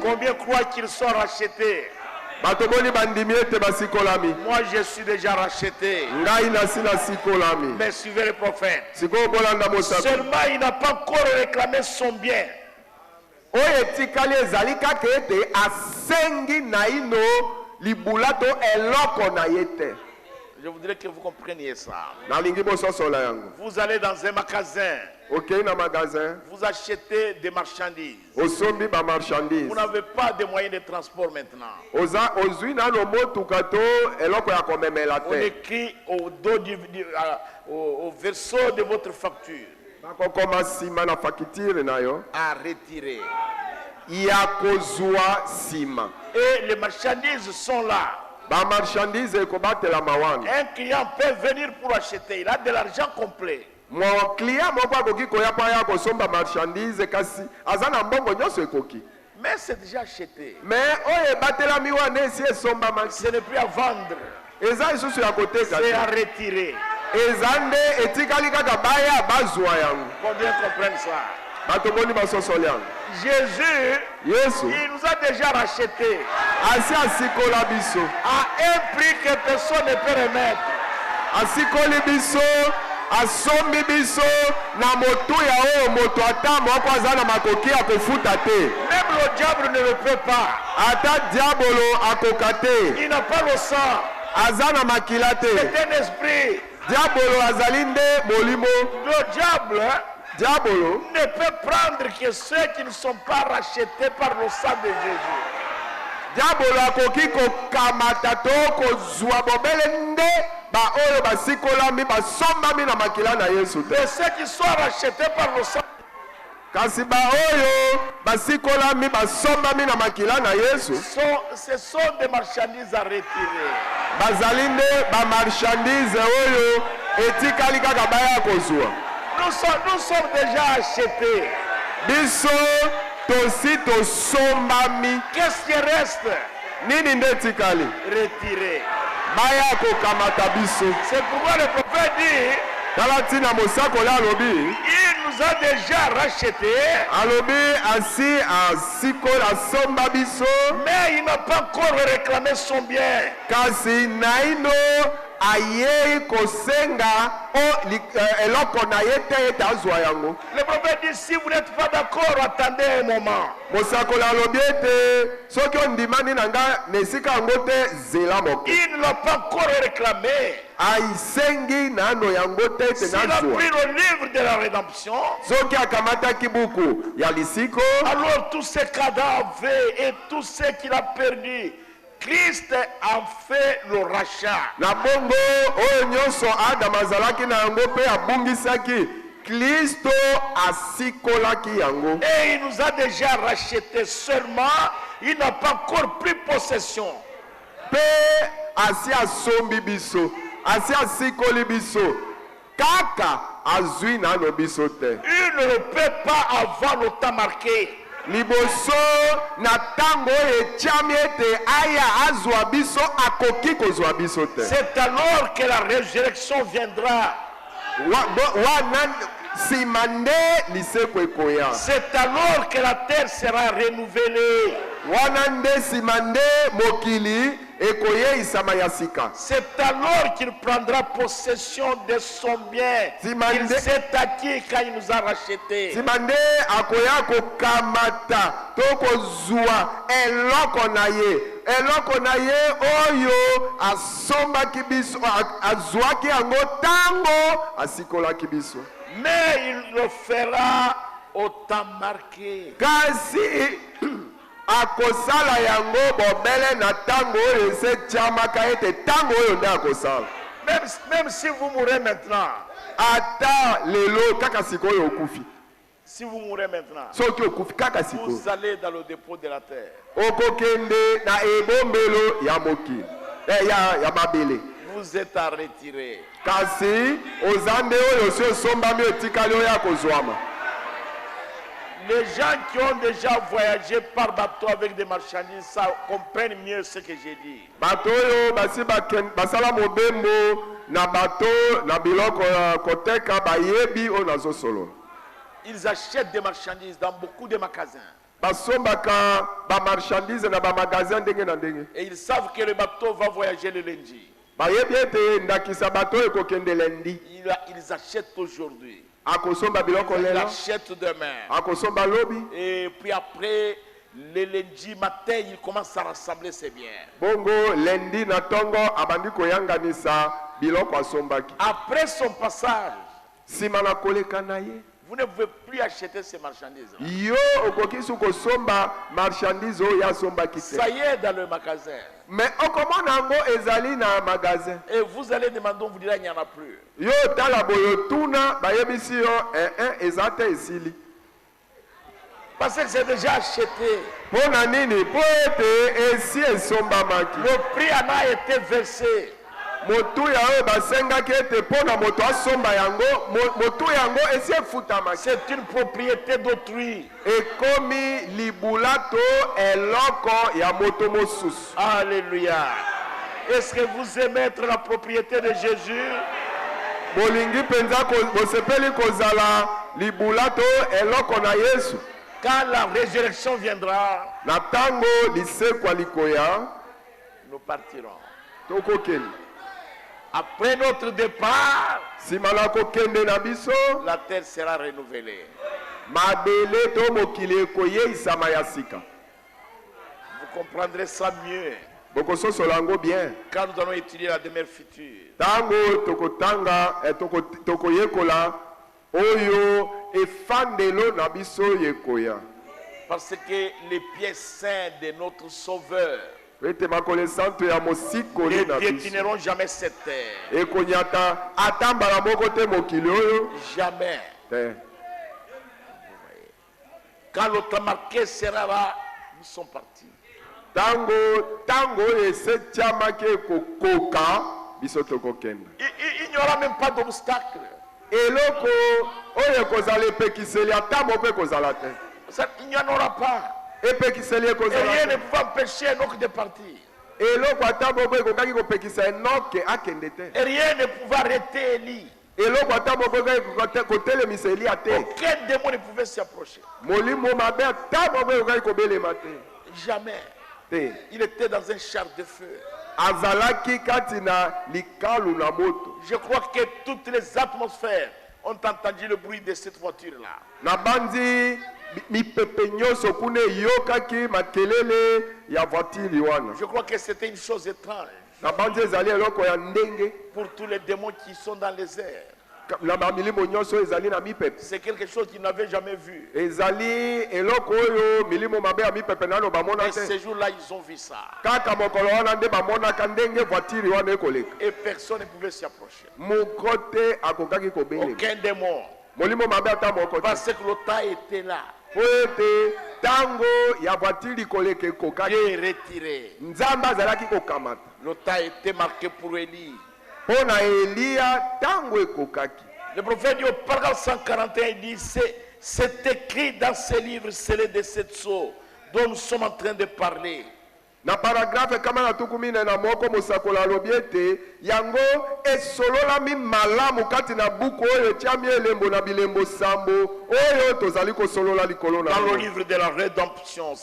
Combien croient qu'ils sont rachetés? Moi je suis déjà racheté. Mais suivez le prophète. Seulement il n'a pas encore réclamé son bien. Je voudrais que vous compreniez ça. Vous allez dans un magasin. Vous achetez des marchandises. Vous n'avez pas de moyens de transport maintenant. On écrit au dos au verso de votre facture. À retirer. Et les marchandises sont là. Un client peut venir pour acheter. Il a de l'argent complet. Mon client mais c'est déjà acheté. Mais ce n'est plus à vendre. C'est à retirer. Combien comprennent ça? Batoboni basosoliang. Jésus, Yesu. il nous a déjà rachetés Asi asikola biso. à un prix que personne ne peut remettre. Asikoli biso. Asombi biso na motu ya o moto ata moko aza na makoki ya kofuta te. Même le diable ne le peut pas. Ata diabolo akoka te. Il n'a pas le sang. Aza na makila te. C'est un esprit. Diabolo azali nde molimo. Le diable Diabolo ne peut prendre que ceux qui ne sont pas rachetés par le sang de Jésus. Diabolo akoki kokamata to kozwa bobele nde ba oyo basikolami basombami na makila na Yesu te. Et ceux qui sont rachetés par le sang, Kasi ba oyo basikolami basombami na makila na Yesu ce sont des marchandises à retirer. bazali nde ba marchandise oyo etikali kaka baya kozwa. Nous sommes déjà achetés. Biso tosi tosombami. Qu'est-ce qui reste? Nini nde etikali? Retirer. Baya kokamata biso. C'est pourquoi le prophète dit, Tala tina mosako la alobi. il nous a déjà rachetés, Alobi asi asikola asomba biso. mais il n'a pas encore réclamé son bien. Kasi naino ayei kosenga o eloko na ye te ete azwa yango. Le prophète dit, si vous n'êtes pas d'accord, attendez un moment. Mosakola alobi ete soki ondimani na nga na esika yango te zela moke. Il ne l'a pas encore réclamé. Aisengi nano yango te ete S'il a nazwa. pris le livre de la rédemption, Soki akamataki buku ya lisiko, alors tous ces cadavres et tout ce qu'il a perdu, Christ a fait le rachat. na bongo oyo nyonso Adam azalaki na yango pe abungisaki, Kristo asikolaki yango. Et il nous a déjà rachetés seulement, il n'a pas encore pris possession. Pe asi asombi biso, asi asikoli biso, kaka azwi nano biso te. Il ne le peut pas avant le temps marqué. Liboso na tango oyo etiami ete aya azwa biso akoki kozwa biso te. C'est alors que la résurrection viendra. Wana nsima nde liseko ekoya. C'est alors que la terre sera renouvelée. Wana nde nsima nde mokili ekoyeisama ya sika. C'est alors qu'il prendra possession de son bien. Il s'est acquis quand il nous a rachetés. Nsima nde akoya kokamata to kozwa eloko na ye. Eloko na ye oyo asombaki biso, azwaki yango tango asikolaki biso. Mais il le fera au temps marqué. Kasi akosala yango bobele na tango oyo esetiamaka ete tango oyo nde akosala. Même si vous mourrez maintenant, Ata lelo kaka sikoyo okufi. si vous mourrez maintenant, Soki okufi kaka sikoyo. vous allez dans le dépôt de la terre. Okokende na ebombelo ya moki. Ya mabele. Vous êtes à retirer. Kasi ozande oyo si osombami etikali oyo akozwama. Les gens qui ont déjà voyagé par bateau avec des marchandises, ça comprennent mieux ce que j'ai dit. Bato oyo basi basala mobembo na bato na biloko ya koteka bayebi oyo nazosolola. Ils achètent des marchandises dans beaucoup de magasins. Basombaka ba marchandise na ba magasin ndenge na ndenge. Et ils savent que le bateau va voyager le lundi. Bayebi ete ndakisa bato ekokende lendi. Ils achètent aujourd'hui. Akosomba biloko Ils lelo. achètent demain. Akosomba lobi. Et puis après, le lundi matin, ils commencent à rassembler ses biens. Bongo lendi na tongo abandi koyanganisa biloko asombaki. Après son passage, Sima na koleka na ye. vous ne pouvez plus acheter ces marchandises. Yo okoki su kosomba marchandise oyo asombaki te. Ça y est dans le magasin. Mais okomona yango ezali na magasin. Et vous allez demander, on vous dira qu'il n'y en a plus. Yo tala boyo tuna bayebisi yo eza te esili. Parce que c'est déjà acheté. Pona nini po ete esi esombamaki. Le prix en a été versé. Motu ya oyo basengaki ete pona moto asomba yango motu yango esi efutamaki. C'est une propriété d'autrui. Ekomi libula to eloko ya moto mosusu. Alléluia. Est-ce que vous aimez être la propriété de Jésus? Bolingi penza bosepeli kozala libula to eloko na Yesu. Quand la résurrection viendra, Na tango lisekwa likoya nous partirons. tokokende. Après notre départ, Sima na kokende na biso la terre sera renouvelée. mabele to mokili ekoyeisama ya sika. Vous comprendrez ça mieux Bokososola yango bien. quand nous allons étudier la demeure future. Tango tokotanga tokoyekola oyo efandelo na biso yekoya. Parce que les pieds saints de notre Sauveur Ete makole santo ya mosikoli ne na biso. piétineront jamais cette terre. Ekonyata atambala moko te mokili oyo Jamais. te. Quand le temps marqué sera là, nous sommes partis. Tango oyo esetiamaki ekokoka biso tokokenda. Il n'y aura même pas d'obstacle. Eloko oyo ekozala epekiseli ata moko ekozala te. Il n'y en aura pas. Epekiseli Et ekozala rien ne te. peut empêcher Enoch de partir. Eloko ata moko ekokaki kopekisa Enoke akende te. Et rien ne pouvait arrêter Élie. Eloko ata moko ekokaki kotelemisa Elia te. Aucun démon ne pouvait s'y approcher. Molimo mabe ata moko ekokaki kobelema te. Jamais. Te. Il était dans un char de feu. Azalaki kati na likalu na moto. Je crois que toutes les atmosphères ont entendu le bruit de cette voiture-là. Na bandi mipepe nyonso kuna eyokaki makelele ya voiture wana. Je crois que c'était une chose étrange Na bandi ezali eloko ya ndenge pour tous les démons qui sont dans les airs. na bamilimo nyonso ezali na mipepe. C'est quelque chose qu'ils n'avaient jamais vu. Ezali eloko oyo milimo mabe ya mipepe nano bamona Et te. ces jours-là, ils ont vu ça. Kaka mokolo wana nde bamonaka ndenge voiture wana ekoleka. Et personne ne pouvait s'y approcher. Moko te akokaki kobelema. Aucun démon. Molimo mabe ata moko te. Parce que le temps était là. Po ete tango ya voiture koleka ekokaki. Dieu est retiré. Nzambe azalaki kokamata. Le temps était marqué pour Élie. Po na Elia tango ekokaki. Le prophète dit au paragraphe 141, il dit, c'est écrit dans ce livre scellé de cette sceaux dont nous sommes en train de parler. Na paragraphe kama na tukumine na moko mosakola alobi ete yango esololami malamu kati na buku oyo etiami elembo na bilembo sambo oyo tozali kosolola likolo na Dans le yango. livre de la rédemption,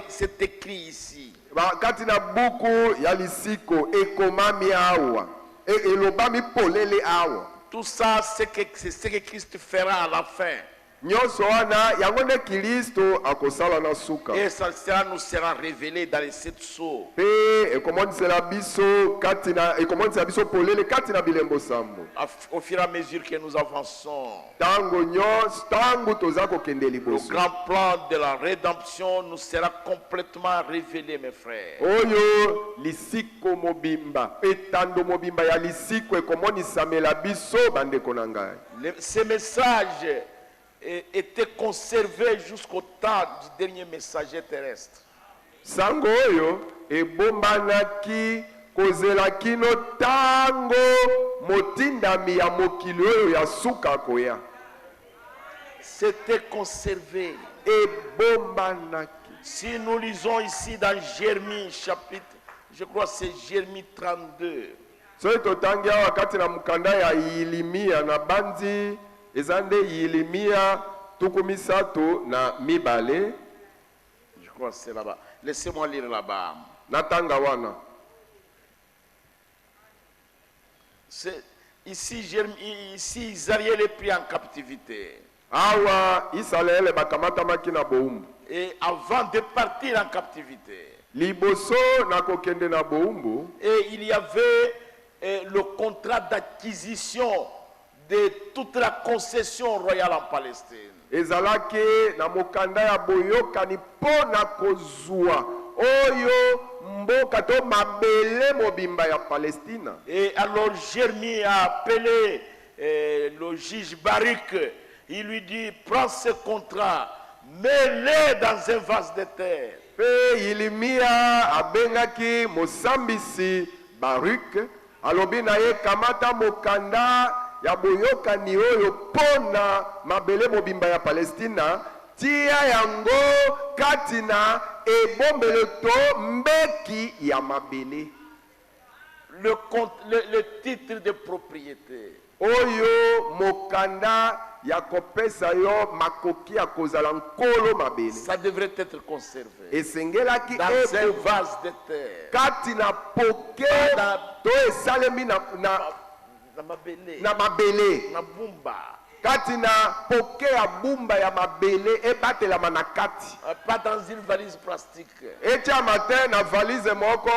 c'est écrit ici. Kati na buku ya lisiko ekomami awa elobami polele awa. Tout ça, c'est ce que Christ fera à la fin. Nyonso wana yango nde Kristo akosala na suka. Et ça nous sera révélé dans les 7 sceaux. Pe ekomonisela biso kati na ekomonisela biso polele kati na bilembo sambo. Au fur et à mesure que nous avançons, Tango nyonso tango toza kokende le liboso. grand plan de la rédemption nous sera complètement révélé, mes frères. Oyo lisiko mobimba etando mobimba ya lisiko ekomonisama biso bandeko na ngai. Ces messages étaient conservés jusqu'au temps du dernier messager terrestre. Sango oyo ebombanaki kozela kino tango motindami ya mokili oyo ya suka koya. C'était conservé. Ebombanaki. Si nous lisons ici dans Jérémie chapitre, je crois que c'est Jérémie 32. Soki totangi awa kati na mukanda ya Yeremia na bandi ezande Yeremia tuku misato na mibale. Je crois que c'est là-bas. Laissez-moi lire là-bas. Natanga wana. Ici, Israël est pris en captivité. Awa Israel bakamatamaki na boumbu. Et avant de partir en captivité, Liboso na kokende na boumbu. et il y avait le contrat d'acquisition de toute la concession royale en Palestine. Ezalaki na mokanda ya boyokani pona kozwa oyo mboka to mabele mobimba ya Palestina. Et alors Jérémie a appelé le juge Baruch. Il lui dit, prends ce contrat, mets-le dans un vase de terre. Pe Yeremia abengaki mosambisi Baruch alobi na ye kamata mokanda ya boyokani oyo pona mabele mobimba ya Palestina tia yango kati na ebombelo to mbeki ya mabele. Le titre de propriété. Oyo mokanda ya kopesa yo makoki ya kozala nkolo mabele. Ça devrait être conservé Esengelaki dans un vase de terre. kati na poke to esalemi na mabele, mabele. na bumba. Kati na poke ya bumba ya mabele ebatelama na kati. Pas dans une valise plastique. Etia matin na valise moko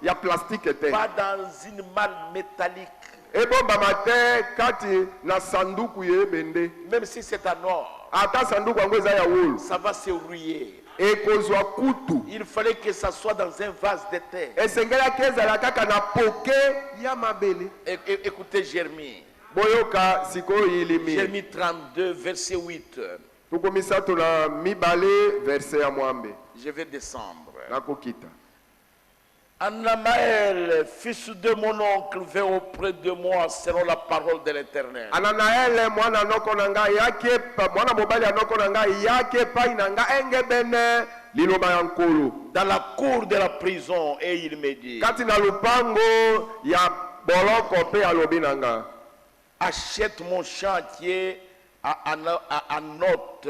ya plastique te. Pas dans une malle métallique. Ebomba matin kati na sanduku yebende. Même si c'est en or, ata sanduku yango eza ya wolo, ça va se rouiller. ekozwa kutu. Il fallait que ça soit dans un vase de terre. Esengelaki ezala kaka na poke ya mabele. Écoutez Jérémie. Boyoka sikoyo yilimi. Jérémie 32, verset 8. Tukumisato na mibale verset ya mwambe. Je vais descendre. Nakokita. Anamaël, fils de mon oncle, vint auprès de moi selon la parole de l'Éternel. Ananaele mwana noko nanga yake pa mwana mobali anoko nanga yake pa inanga engebene liloba ya nkolo. Dans la cour de la prison, et il me dit, Kati na lupango ya boloko pe alobi nanga. Achète mon chantier à Anoth,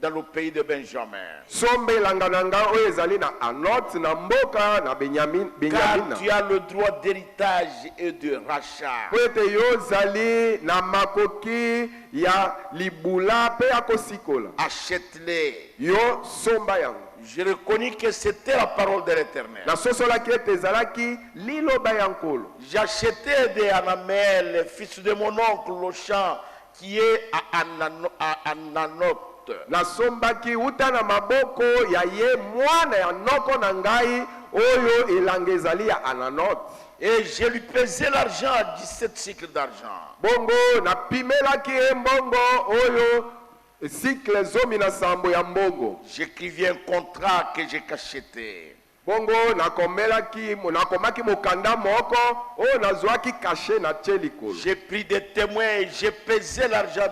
dans le pays de Benjamin. Sombe langananga oyo ezali na Anot na mboka na Benyamin. Car tu as le droit d'héritage et de rachat. Poete yo zali na makoki ya libula pe ya kosikola. Achète-les. Yo somba yango. Je reconnais que c'était la parole de l'Éternel. Na sosola ki ete ezalaki liloba ya nkolo. J'achetais de Anamel, fils de mon oncle, le champ qui est à Ananoth. Na sombaki uta na maboko ya ye mwana ya noko na ngai oyo elanga ezali ya Ananot. Et je lui pesais l'argent à 17 cycles d'argent. Bongo na pimelaki ye mbongo oyo cycle zomi na sambo ya mbongo. J'écrivis un contrat que j'ai cacheté. Bongo nakomaki mokanda moko oyo nazwaki kashe na tie likolo. J'ai pris des témoins et j'ai pesé l'argent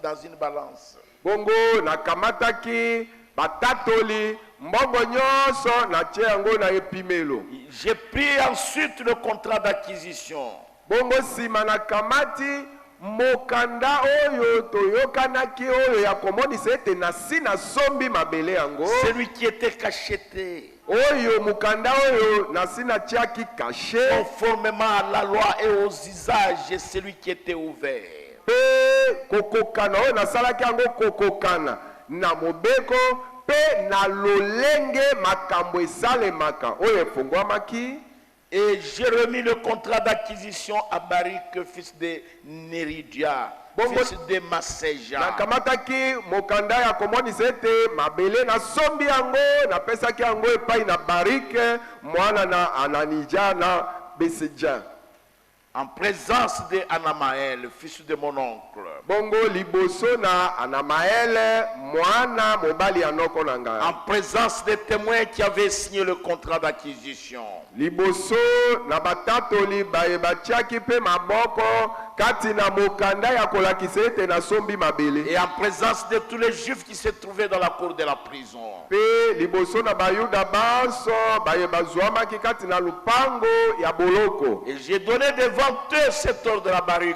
dans une balance. Bongo nakamataki batatoli mbongo nyonso na tie yango na epimelo. J'ai pris ensuite le contrat d'acquisition. Bongo sima nakamati mokanda oyo toyokanaki oyo ya komonisa ete nasi na sombi mabele yango. Celui qui était cacheté. Oyo mokanda oyo nasi na tiaki kashe. Conformément à la loi et aux usages, et celui qui était ouvert. Pe kokokana oyo nasalaki yango kokokana na mobeko pe na lolenge makambo esalemaka oyo efungwamaki. Et j'ai remis le contrat d'acquisition à Barik, fils de Neridia, fils de Maseja. Nakamataki mokanda ya komonisa ete mabele na sombi yango napesaki yango epai na Barik mwana na Ananija na Beseja. En présence de Anamaël, fils de mon oncle. Bongo liboso na Anamaël mwana mobali ya noko na ngai. En présence des témoins qui avaient signé le contrat d'acquisition. Liboso na batatoli batiaki pe maboko kati na mokanda ya kolakisa ete na sombi mabele. Et en présence de tous les juifs qui se trouvaient dans la cour de la prison. Pe liboso na bayuda baso bazwamaki kati na lupango ya boloko. Et j'ai donné devant eux cet ordre de la Baruch.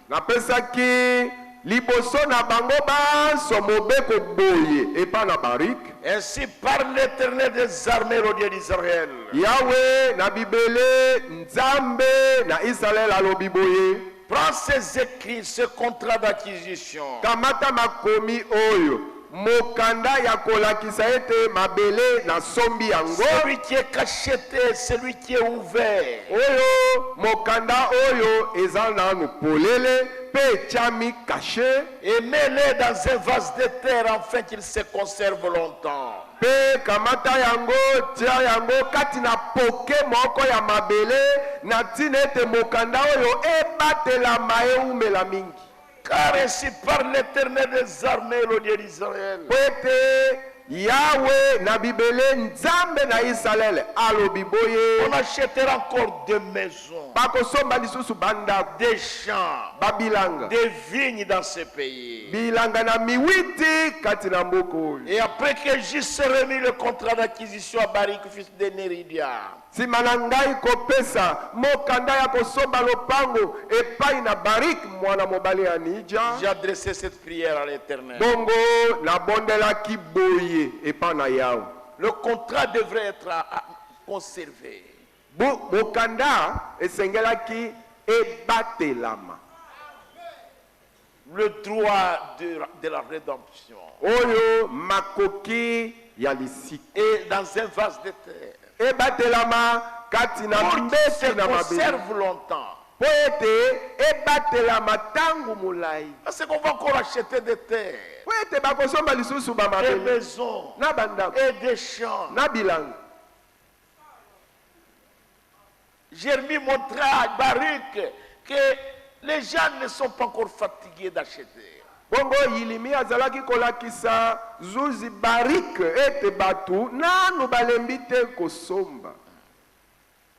Napesaki liboso na bango baso mobeko boye epa na Barik. Ainsi parle l'Éternel des armées, le Dieu d'Israël. Yahweh na bibele nzambe na Israël alobi boye. Prends ces écrits, ce contrat d'acquisition. Kamata makomi oyo mokanda ya kolakisa ete mabele na sombi yango. Celui qui est cacheté, celui qui est ouvert. Oyo mokanda oyo eza nanu polele pe chami caché. Et mets-les dans un vase de terre afin qu'il se conserve longtemps. Pe kamata yango tia yango kati na poke moko ya mabele na tina ete mokanda oyo ebatela mayeumela mingi. Car ainsi parle l'Éternel des armées, le Dieu d'Israël. Pete Yahweh na bibele nzambe na Israël alobi boye. On achètera encore des maisons, Bakosomba lisusu banda des champs, babilanga. des vignes dans ce pays. Bilanga na miwiti kati na mboka oyo. Et après que j'ai remis le contrat d'acquisition à Barik, fils de Néridia, Sima na ngai kopesa mokanda ya kosomba lopango epai na Barik mwana mobali ya Nija. j'ai adressé cette prière à l'Éternel. Bongo na bondelaki boye epai na Yawe. Le contrat devrait être conservé. Mokanda esengelaki ebatelama. Le droit de la rédemption. Oyo makoki ya lisika. Et dans un vase de terre. Ebatelama kati na Pour qu'il mbeki se na mabele. conserve longtemps. Po ete ebatelama tangu mulai. Parce qu'on va encore acheter des terres, Po ete bakosomba lisusu ba des mabele. maisons Na bandako. et des champs. Na bilanga. Jérémie montrait à Baruch que les gens ne sont pas encore fatigués d'acheter. Bongo yilimi azalaki kolakisa zuzi Barik ete batu nanu balembi te kosomba.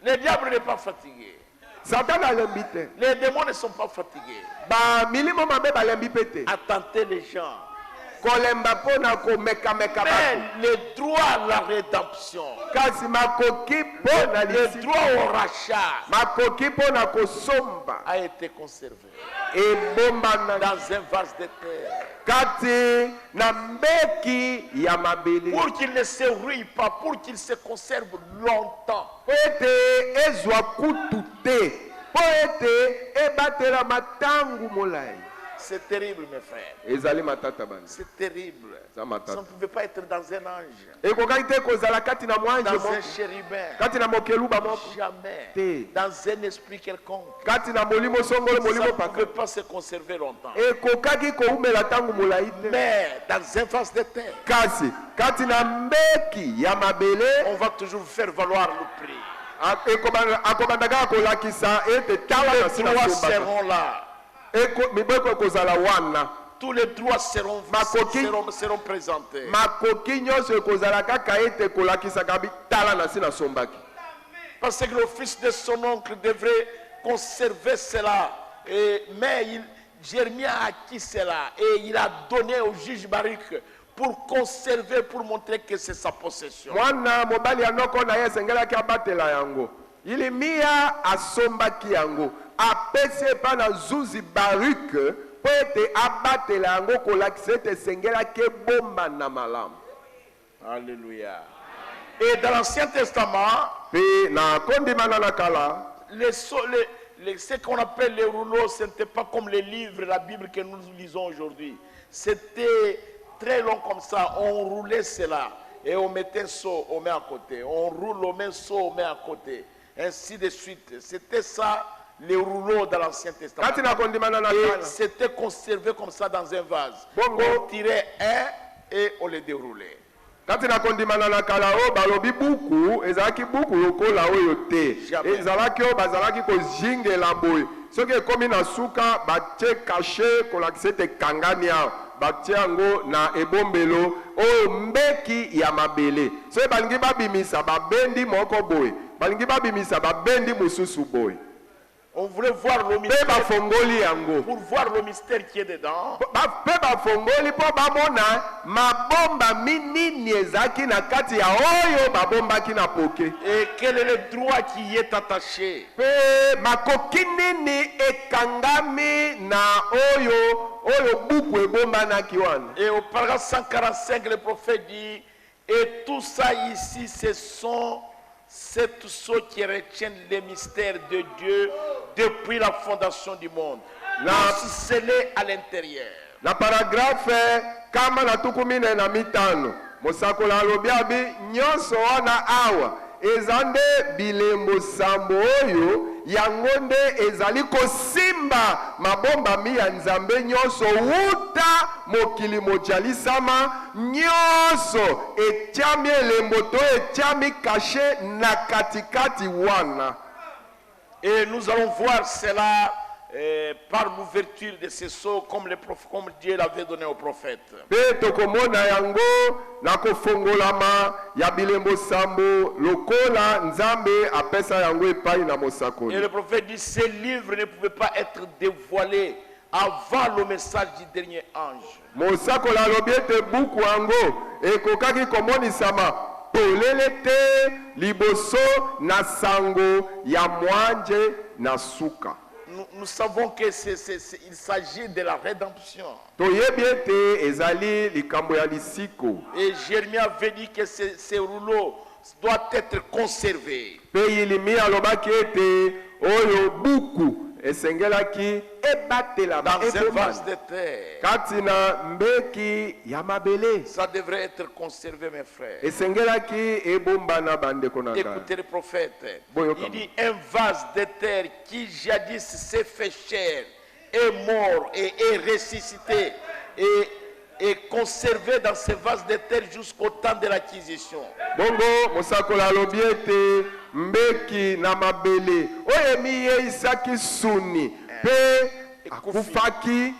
Le diable n'est pas fatigué. Satan alembi te. Les démons ne sont pas fatigués Ba milimo mabe balembi pete. à tenter les gens. Kolemba pona ko meka meka Mais batu. le droit à la rédemption, Kasi makoki pona le lisika. droit au rachat Makoki pona kosomba. a été conservé E bomba na dans un vase de terre. kati na mbeki ya mabele. Pour qu'il ne se rouille pas, pour qu'il se conserve longtemps. Po ete ezwa kutu te. Po ete ebatela matangu molai. C'est terrible, mes frères. Ezali matata bana. C'est terrible. Ça Ça matata. ne pouvait pas être dans un ange, Ekokaki te kozala kati na mwanje dans moko. un chérubin. Kati na mokeluba moko. Jamais. Te. Dans un esprit quelconque. Kati na molimo songolo Ça molimo ne paka. pouvait pas se conserver longtemps. Ekokaki koumela tangu molai te. Mais dans un vase de terre, Kasi kati na mbeki ya mabele on va toujours faire valoir le prix. akobandaka kolakisa ete tala na Les sina droits sombaka. seront là. Mibeko kozala wana. Tous les droits seront présentés. Makoki nyonso ekozala kaka ete kolakisaka bitala na sina sombaki. Parce que le fils de son oncle devrait conserver cela. Mais Jérémie a acquis cela. Et il a donné au juge Baruch pour conserver, pour montrer que c'est sa possession. Mwana mobali ya noko na ye esengelaki abatela yango. Ilimia asombaki yango. Apesi epa na zuzi Baruch po ete abatela yango kolakisa ete esengelaki ebomba na malamu. Alléluia. Et dans l'Ancien Testament, Pe na kondimana na kala. ce qu'on appelle les rouleaux, ce n'était pas comme les livres, la Bible que nous lisons aujourd'hui. C'était très long comme ça. On roulait cela et on mettait un seau, on met à côté. On roule, on met un seau, on met à côté. Ainsi de suite. C'était ça, les rouleaux dans l'Ancien Testament. Kati na kondimana na Et kala. c'était conservé comme ça dans un vase. Bongo. On tirait un et on les déroulait. Kati na kondimana na kala o balobi buku ezalaki buku lokola oyo te. Jamais. Ezalaki o bazalaki kozingela boye. Soki ekomi na suka batie kashe kolakisa ete kangani awa. Batie yango na ebombelo oyo mbeki ya mabele. Soki balingi babimisa babendi moko boye. Balingi babimisa babendi mosusu boye. On voulait voir le Pe mystère. bafongoli yango. Pour voir le mystère qui est dedans. Pe bafongoli po bamona mabomba minini ezaki na kati ya oyo babombaki na poke. Et quel est le droit qui y est attaché? Pe makoki nini ekangami na oyo buku ebombanaki wana. Et au paragraphe 145, le prophète dit, et tout ça ici, c'est tout ce qui retient les mystères de Dieu depuis la fondation du monde. Tout scellé à l'intérieur. Na paragrafe kama na tukumine na mitano mosakola alobi abi nyonso wana awa eza nde bilembo sambo oyo yango nde ezali kosimba mabombami ya nzambe nyonso wuta mokili mojalisama nyonso etiami elembo to etiami kashe na katikati wana. Et nous allons voir cela par l'ouverture de ces sceaux comme Dieu l'avait donné aux prophètes. Pe tokomona yango na kofongolama ya bilembo sambo lokola nzambe apesa yango epai na mosakoli. Et le prophète dit ces livres ne pouvaient pas être dévoilés avant le message du dernier ange. Mosakoli alobi ete buku yango ekokaki komonisama polele te liboso na sango ya mwanje na suka. Nous savons que il s'agit de la rédemption. Toyebi ete ezali likambo ya lisiko. Et Jérémie avait dit que ces rouleaux doivent être conservés. Pe Yilimi alobaki ete oyo buku esengelaki ebatela Dans un vase de terre. katina mbeki ya mabele. Ça devrait être conservé, mes frères. Esengelaki ebombana bandeko na ngai. Écoutez le prophète. Boyokama. Il dit un vase de terre qui jadis s'est fait chair, est mort et est ressuscité et conservé dans ce vase de terre jusqu'au temps de l'acquisition. Bongo mosakoli alobi ete mbeki na mabele oyo emiyeisaki suni pe akufaki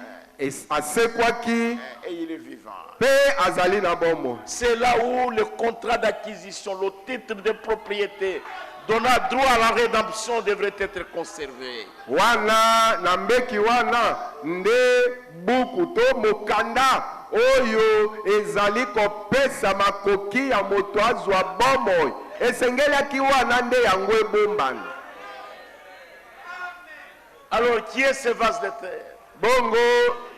asekwaki Et il est vivant. pe azali na bomoi. C'est là où le contrat d'acquisition, le titre de propriété donnant droit à la rédemption devrait être conservé. Wana na mbeki wana nde buku to mokanda oyo ezali kopesa makoki ya moto azwa bomoi esengelaki wana nde yango ebombana. Alors qui est ce vase de terre? Bongo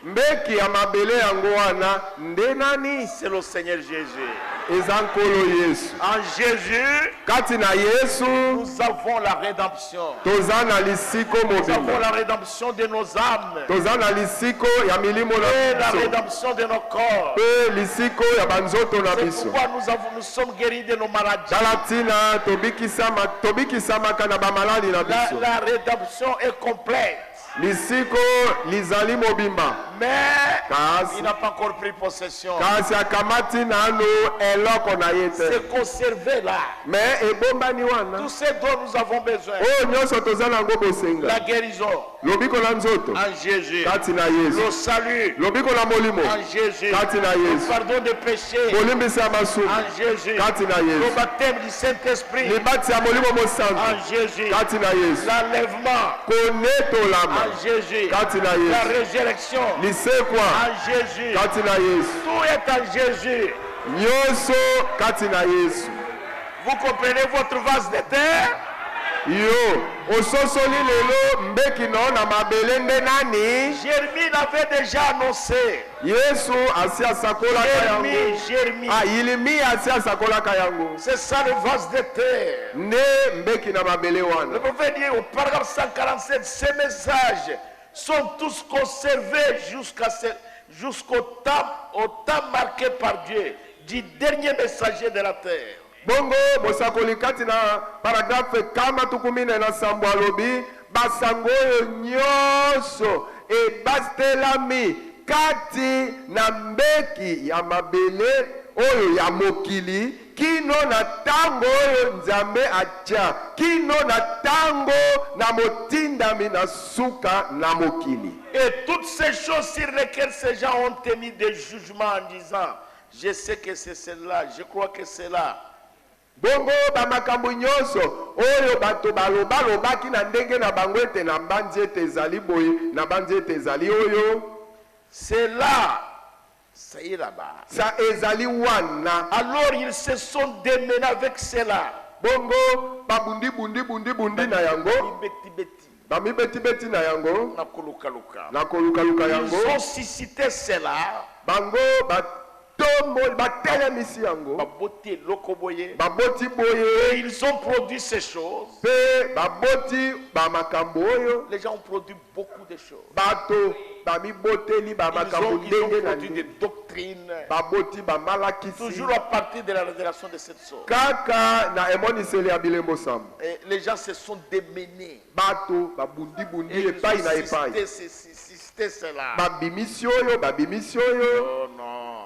mbeki ya mabele yango wana nde nani? C'est le Seigneur Jésus. Eza nkolo Yesu. En Jésus, Kati na Yesu nous avons la rédemption. toza na lisiko Nous avons mobimba. la rédemption de nos âmes. Toza na lisiko ya milimo Et la na biso. rédemption de nos corps. Pe lisiko ya banzoto na C'est biso. pourquoi nous sommes guéris de nos maladies. Talatina tobikisamaka na bamaladi na biso. La rédemption est complète. Lisiko lizali mobimba. Mais Kasi il n'a pas encore pris possession. kasi akamati nano eloko na ye te. C'est conservé là. Mais ebombani wana Tout ce dont nous avons besoin. oyo nyonso toza nango bosenga. La guérison Lobiko na nzoto en Jésus. kati na Yesu. Le salut Lobiko na molimo en Jésus. kati na Le Yesu. pardon des péchés Bolimbisi ya masumu en Jésus. kati na Le Yesu. baptême du Saint-Esprit Libati ya molimo en mosantu Jésus. kati na Yesu. L'enlèvement Konetolama en Jésus. kati na La Yesu. résurrection Lisekwa en Jésus. kati na Yesu. Tout est en Jésus. Nyonso kati na Yesu. Vous comprenez votre vase de terre? Yo ososoli lelo mbeki no na mabele nde nani? Jérémie l'avait déjà annoncé. Yesu asi asakolaka yango. Jérémie. Yilimi asi asakolaka yango. C'est ça le vase de terre. Nde mbeki na mabele Le wana. prophète dit au paragraphe 147, ces messages sont tous conservés jusqu'au temps marqué par Dieu du dernier messager de la terre. Bongo mosakoli kati na paragrafe kama tukumine na sambo alobi basango oyo nyonso ebatelami kati na mbeki ya mabele oyo ya mokili kino na tango oyo nzambe atya kino na tango na motindami na suka na mokili. Et toutes ces choses sur lesquelles ces gens ont émis des jugements en disant je sais que c'est cela, je crois que c'est là. Bongo bamakambo nyonso oyo bato balobaki na ndenge na bango ete na mbanzi ete ezali boye na mbanzi ete ezali oyo C'est là, ça y est là-bas. sa ezali wana. Alors ils se sont démenés avec cela. Bongo babundi na yango bamibeti na yango na kolukaluka yango Ils ont suscité cela. bango batelemisi yango baboti boye Et ils ont produit ces choses. pe baboti bamakambo oyo Les gens ont produit beaucoup de choses. bato bamiboteli bamakambo Ils ont ndenge na produit des ndenge doctrines. baboti bamalakisi Toujours à partir de la révélation de cette sorte. kaka na emoniseli ya bilembo sambo Et les gens se sont démenés. bato Et babundi ils epai na ont epai suscité cela. babimisi oyo babimisi oyo Oh non.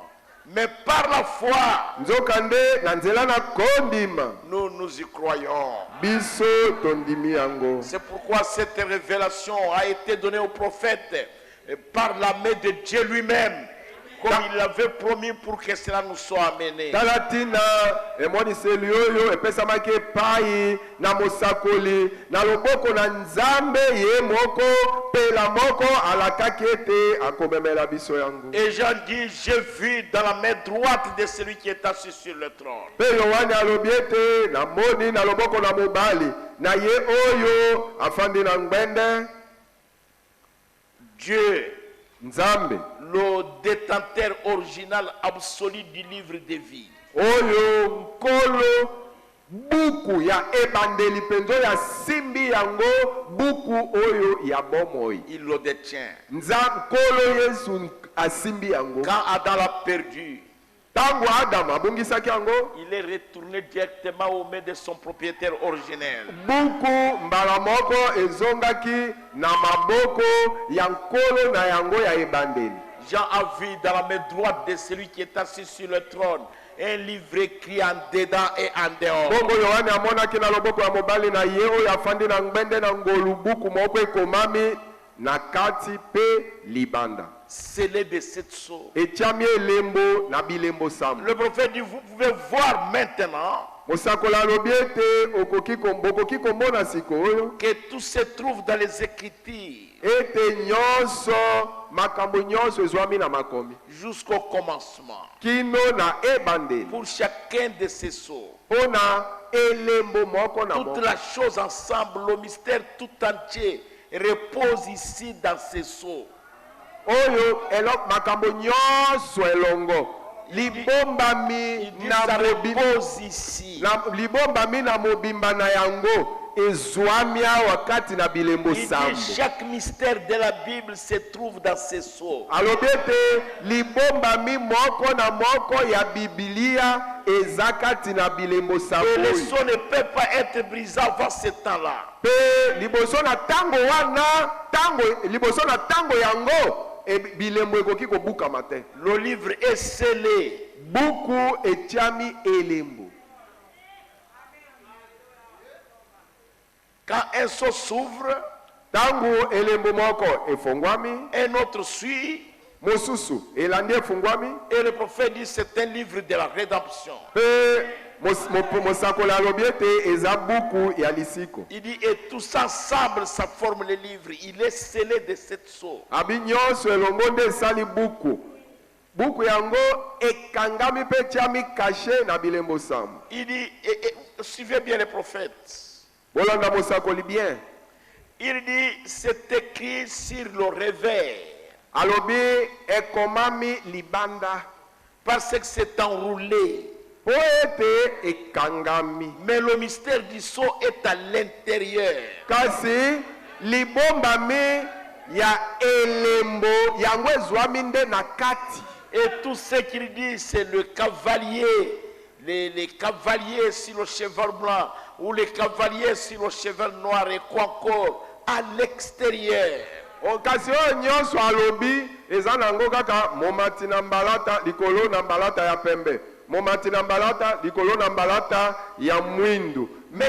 Mais par la foi, nzokande na nzela na kondima nous y croyons. biso tondimi yango. C'est pourquoi cette révélation a été donnée au prophète par la main de Dieu lui-même, comme il l'avait promis pour que cela nous soit amené. Talatina emoniseli oyo epesamaki epai na mosakoli na loboko na Nzambe ye moko pe la moko alakaki ete akomemela biso yango. Et Jean dit, j'ai vu dans la main droite de celui qui est assis sur le trône. Pe Yohane alobi ete namoni na loboko na mobali na ye oyo afandi na ngbende Dieu, Nzambe le détenteur original absolu du livre de vie. oyo nkolo buku ya ebandeli penzo ya simbi yango buku oyo ya bomoi. Il le détient. Nkolo Yesu asimbi yango. Quand Adam l'a perdu, Tango Adam abungisaki yango, il est retourné directement aux mains de son propriétaire originel. buku mbala moko ezongaki na maboko ya nkolo na yango ya ebandeli. Jean a vu dans la main droite de celui qui est assis sur le trône un livre écrit en dedans et en dehors. Bongo Yohane amonaki na loboko ya mobali na ye oyo afandi na ngbende na ngolu buku moko ekomami na kati pe libanda. Scellé de cette sceaux. Etiami elembo na bilembo sambo. Le prophète dit, vous pouvez voir maintenant Mosakola alobi ete bokoki komona sikoyo que tout se trouve dans les Écritures ete nyonso makambo nyonso ezwami na makomi jusqu'au commencement. kino na ebandeli Pour chacun de ces sceaux, mpona elembo moko na toute moko. la chose ensemble, le mystère tout entier repose ici dans ces sceaux. Oyo makambo nyonso elongo libombami Il dit, na ça mobimba repose ici. libombami na mobimba na yango ezwami awa kati na bilembo Il dit, sambo. chaque mystère de la Bible se trouve dans ces sceaux. alobi ete libombami moko na moko ya bibilia eza kati na bilembo sambo Et les oyo. sceaux ne peuvent pas être brisés avant ce temps-là. Pe liboso na tango wana liboso na tango yango bilembo ekoki kobukama te. Le livre est scellé. Buku etiami elembo. Quand un sceau s'ouvre, Tango elembo moko efongwami, un autre suit. mosusu elandi efungwami, Et le prophète dit, c'est un livre de la rédemption. pe mosakoli alobi ete eza buku ya lisiko. Il dit, et tous ensemble, ça forme le livre. Il est scellé de cette sceau. Abi nyonso elongo nde esali buku. Buku yango ekangami pe tiami kashe na bilembo sambo. Il dit, et suivez bien les prophètes. Bolanda mosakoli bien. Il dit, c'est écrit sur le réveil. Alobi ekomami libanda. Parce que c'est enroulé. Po ete ekangami. Mais le mystère du sceau est à l'intérieur. Kasi libombami ya elembo yango ezwami nde na kati. Et tout ce qu'il dit, c'est le cavalier. Les cavaliers sur le cheval blanc ou les cavaliers sur le cheval noir et quoi encore à l'extérieur. Kasi oyo nyonso alobi eza nango kaka momati na mbalata likolo na mbalata ya pembe. Momati na mbalata likolo na mbalata ya mwindu. Me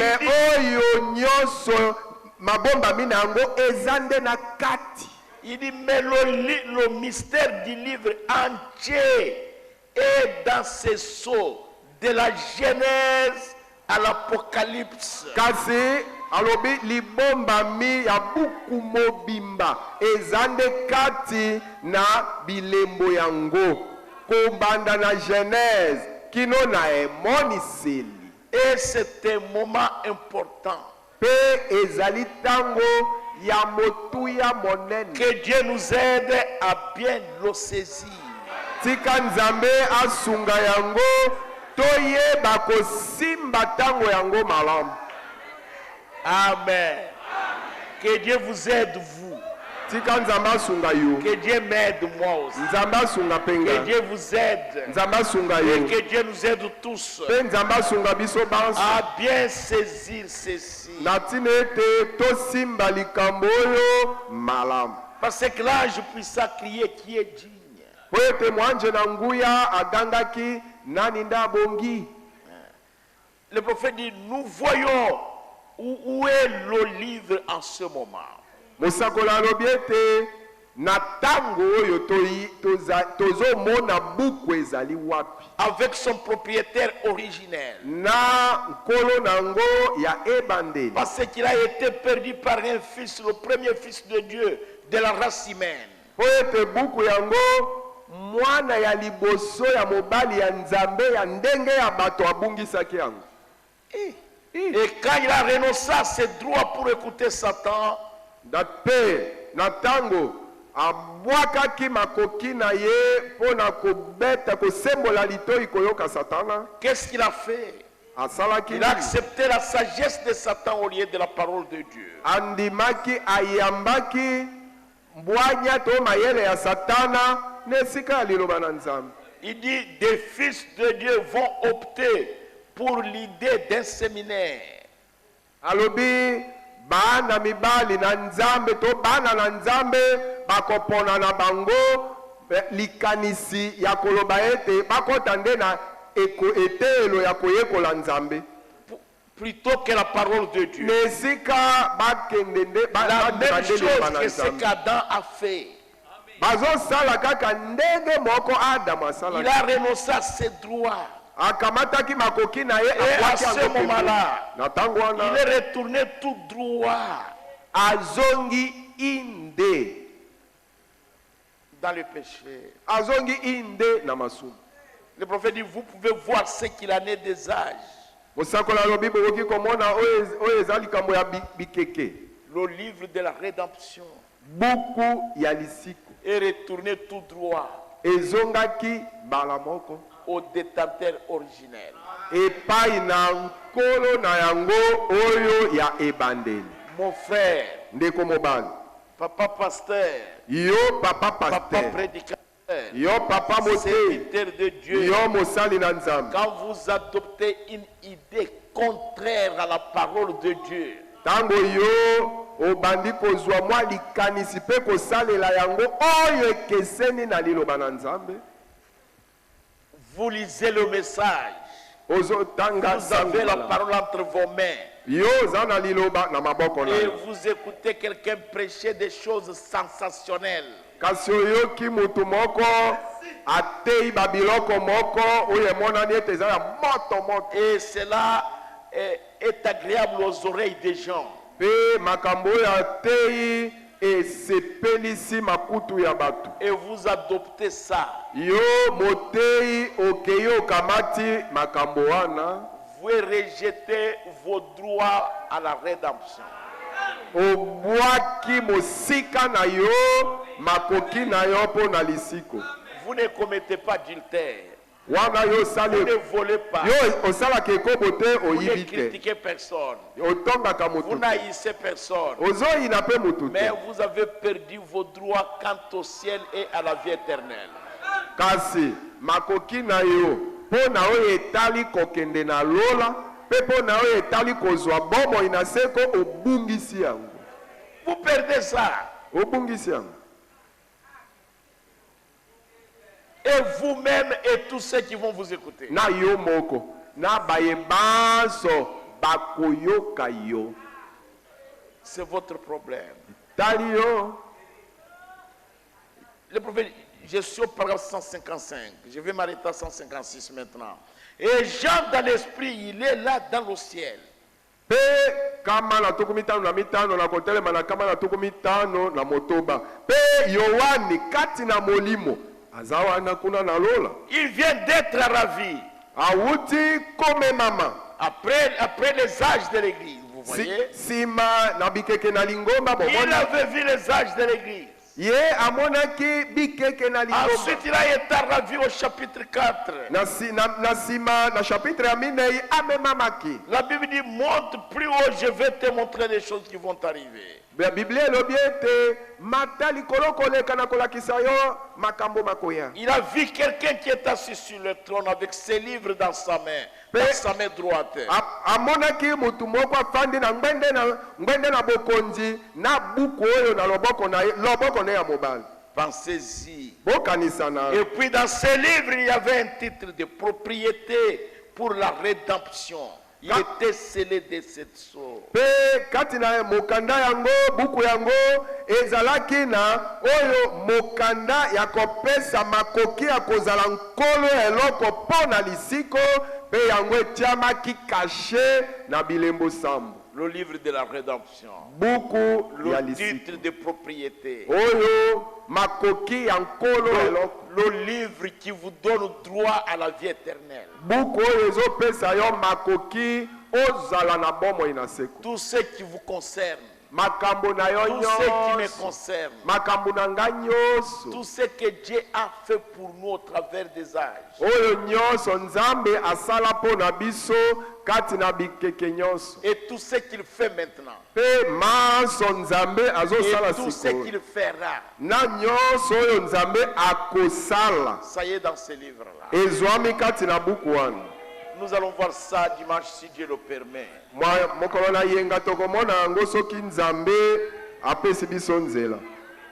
oyo nyonso mabomba mina yango eza nde na kati. Il dit, mais le mystère du livre entier est dans ces sceaux, de la Genèse à l'Apocalypse. Kasi alobi libombami ya buku mobimba eza nde kati na bilembo yango. Kobanda na Genèse kino na emoniseli. Et c'est un moment important. Pe ezali tango ya motuya monene. Que Dieu nous aide à bien le saisir. Tika Nzambe asunga yango toyeba kosimba tango yango malamu. Amen. Que Dieu vous aide, vous. Tika Nzambe asunga yo. Que Dieu m'aide moi aussi. Nzambe asunga penga. Que Dieu vous aide. Nzambe asunga Et yo. que Dieu nous aide tous Pe Nzambe asunga biso banso. à bien saisir ceci. Na tina ete tosimba likambo oyo malamu. Parce que l'ange puissant crier qui est digne. po ete mwanje na nguya agangaki nani nda abongi. Le prophète dit, nous voyons où est l'olive en ce moment. Mosakola alobi ete na tango oyo tozomona buku ezali wapi. Avec son propriétaire originel. Na nkolo nango ya ebandeli. Parce qu'il a été perdu par un fils, le premier fils de Dieu, de la race humaine. Po ete buku yango mwana ya liboso ya mobali ya nzambe ya ndenge ya bato abungisaki yango. Et quand il a renoncé à ses droits pour écouter Satan, Dape na tango abwakaki makoki na ye pona kobeta kosembola litoi koyoka Satana. qu'est-ce qu'il a fait? Asalaki Il a accepté la sagesse de Satan au lieu de la parole de Dieu. andimaki ayambaki mbwanya to mayele ya Satana nesika ya liloba na Nzambe. Il dit, des fils de Dieu vont opter pour l'idée d'un séminaire. Alobi bana mibali na Nzambe to bana na Nzambe bakopona na bango likanisi ya koloba ete bakota nde na etelo ya koyekola Nzambe Plutôt que la parole de Dieu. nesika bakende nde La même chose que ce Nzambe qu'Adam a fait. bazosala kaka ndenge moko Adamu Il asalaki. a renoncé à ses droits. Akamataki makoki na ye Et à akwaki ce yango moment-là, na tango il wana est retourné tout droit azongi inde dans le péché. azongi inde na masumu. Le prophète dit, vous pouvez voir ce qu'il en est des âges. Mosakola lobi bokoki komona oyo eza likambo ya bikeke Le livre de la rédemption buku ya lisiko est retourné tout droit ezongaki mbala moko au détenteur originel. epai na nkolo na yango oyo ya ebandeli. Mon frère, Ndeko mobali, papa pasteur, yo papa papa pasteur, prédicateur, yo papa mote, serviteur de Dieu, yo mosali na Nzambe. quand vous adoptez une idée contraire à la parole de Dieu, Tango yo obandi kozwa mwa likanisi pe kosalela yango oyo ekeseni na liloba na Nzambe, vous lisez le message, ozotanga vous avez la sango parole entre vos mains yo oza na liloba na maboko na et yo. vous écoutez quelqu'un prêcher des choses sensationnelles. Kasi oyoki mutu moko atei babiloko moko oyo emonani ete eza ya moto moto Et cela est agréable aux oreilles des gens. pe makambo oyo atei esepelisi makutu ya bato. Et vous adoptez ça. Yo motei okei okamati makambo wana Vous rejetez vos droits à la rédemption. obwaki mosika na yo makoki na yo mpo na lisiko Vous ne commettez pas d'adultère. wana yo Vous osali ne volez pas. yo osalaka ekobo te Vous ne oyibi te critiquez personne. otongaka Vous motu te n'haïssez personne. ozoyina mpe motu Mais te vous avez perdu vos droits quant au ciel et à la vie éternelle. kasi makoki na yo mpo na oyo etali kokende na lola mpe mpo na oyo etali kozwa bomoi na seko obungisi yango Vous perdez ça. obungisi yango Et vous-même et tous ceux qui vont vous écouter. na yo moko na bayebanso bakoyoka yo C'est votre problème. tali yo. Le prophète, je suis au paragraphe 155. Je vais m'arrêter à 156 maintenant. Et Jean dans l'esprit, il est là dans le ciel. Pe kama na tuku mitano na mitano na kotelema na kama na tuku mitano na motoba. Pe Yohani kati na molimo azawa na kuna na lola. Il vient d'être ravi. Awuti kome mama. Après les âges de l'église, vous voyez. Sima na bikeke na lingomba Il bomona. avait vu les âges de l'église. Ye amonaki bikeke na lingomba. Ensuite, il a été ravi au chapitre 4. Na sima na chapitre ya minei amemamaki. La Bible dit, monte plus haut, je vais te montrer des choses qui vont arriver. Biblia elobi ete mata likolo koleka na kolakisa yo makambo makoya. Il a vu quelqu'un qui est assis sur le trône avec ses livres dans sa main, dans sa main droite. Amonaki mutu moko afandi na ngwende na bokonzi na buku oyo na loboko na ya mobali. Pensez-y. bokanisa na Et puis dans ce livre, il y avait un titre de propriété pour la rédemption. Il était scellé de cette sceau. mpe kati na mokanda yango buku yango ezalaki na oyo mokanda ya kopesa makoki ya kozala nkolo eloko mpo na lisiko mpe yango etiamaki kashe na bilembo sambo. Le livre de la rédemption. Buku ya Le lisiko titre de propriété. oyo makoki ya nkolo eloko. Le livre qui vous donne droit à la vie éternelle. Buku oyo ezopesa yo makoki ozala na bomoi na seko. Tout ce qui vous concerne. Makambo na yo Tout ce qui me nyonso. concerne. Makambo na nga nyonso. Tout ce que Dieu a fait pour nous au travers des âges. Oyo nyonso nzambe asala mpo na biso kati na bikeke nyonso. Et tout ce qu'il fait maintenant. Mpe maso nzambe azosala Et tout ce sikoyo. qu'il fera. Na nyonso oyo nzambe akosala Ça y est dans ce livre-là. ezwami kati na buku wana. Nous allons voir ça dimanche si Dieu le permet. Mokolo na yenga tokomona yango soki nzambe apesi biso nzela.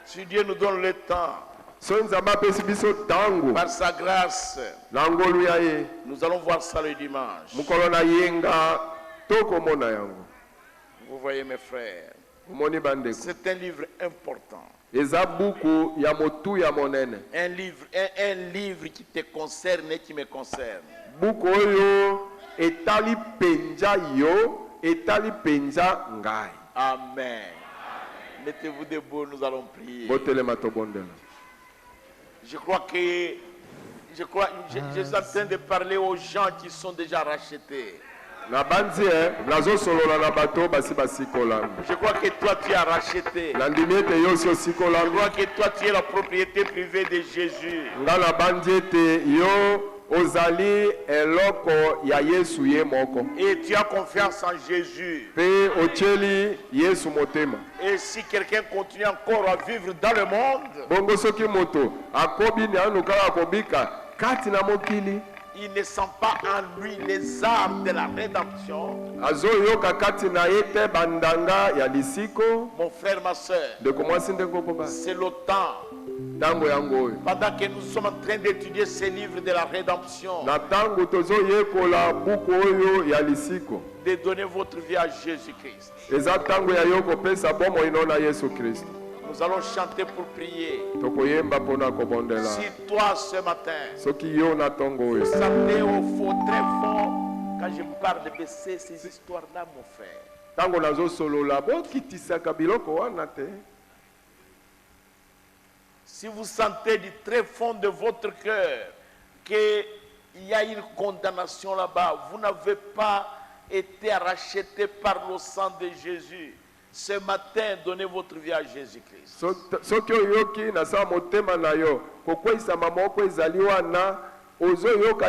Si Dieu nous donne le temps, So nzambe apesi biso ntango par sa grâce, na ngolu ya ye. nous allons voir ça le dimanche. Mokolo na yenga tokomona yango. Vous voyez mes frères, Omoni bandeko. c'est un livre important. Eza buku ya motu ya monene. Un livre qui te concerne et qui me concerne. Buku oyo etali penja yo, etali penja ngai. Amen. Mettez-vous debout, nous allons prier. Botelema tobondela. Je crois que je suis en train de parler aux gens qui sont déjà rachetés. Na banzi nazo solola na bato basi basikola. Je crois que toi tu es racheté. Na ndimi ete yo si osikola. Je crois que toi tu es la propriété privée de Jésus. Nga na banzi ete yo ozali eloko ya Yesu ye moko. Et tu as confiance en Jésus. Pe ocheli Yesu motema. Et si quelqu'un continue encore à vivre dans le monde, Bongo soki moto akobi ni anuka akobika kati na mokili. il ne sent pas en lui les armes de la rédemption. Azo yoka kati na ete bandanga ya lisiko. Mon frère, ma soeur, De komwasi ndeko boba. c'est le temps. Tango yango oyo. Pendant que nous sommes en train d'étudier ces livres de la rédemption, Na tango tozo yekola buku oyo ya lisiko. de donner votre vie à Jésus-Christ. Eza tango ya yo kopesa bomo ino na Yesu Kristo. Nous allons chanter pour prier. Tokoyemba pona kobondela. Si toi ce matin, Soki yo na tongo vous oyo. sentez au fond très fort quand je parle de baisser ces histoires-là, mon frère. Tango nazo solola bokitisaka biloko wana te. Si vous sentez du très fond de votre cœur qu'il y a une condamnation là-bas, vous n'avez pas été racheté par le sang de Jésus. Ce matin, donnez votre vie à Jésus-Christ. Soki oyoki na sa motema na yo kokweyisama moko ezali wana ozoyoka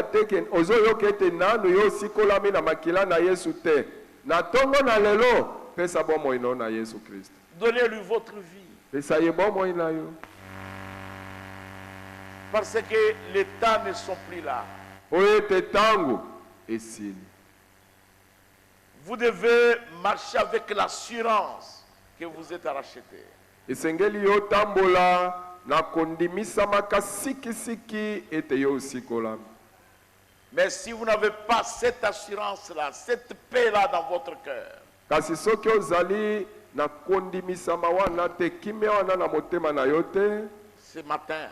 ete nanu yo sikolami na makila na Yesu te. Na tongo na lelo pesa bomoi no na Yesu Kristo. Donnez-lui votre vie. Pesa ye bomoi na yo. Parce que les temps ne sont plus là. Oyo ete tango esili. Vous devez marcher avec l'assurance que vous êtes racheté. Esengeli yo tambola na kondimisama siki ete yo sikolami. Mais si vous n'avez pas cette assurance-là, cette paix-là dans votre cœur, Kasi soki ozali na kondimisama wana te kimia wana na motema na yo te. ce matin,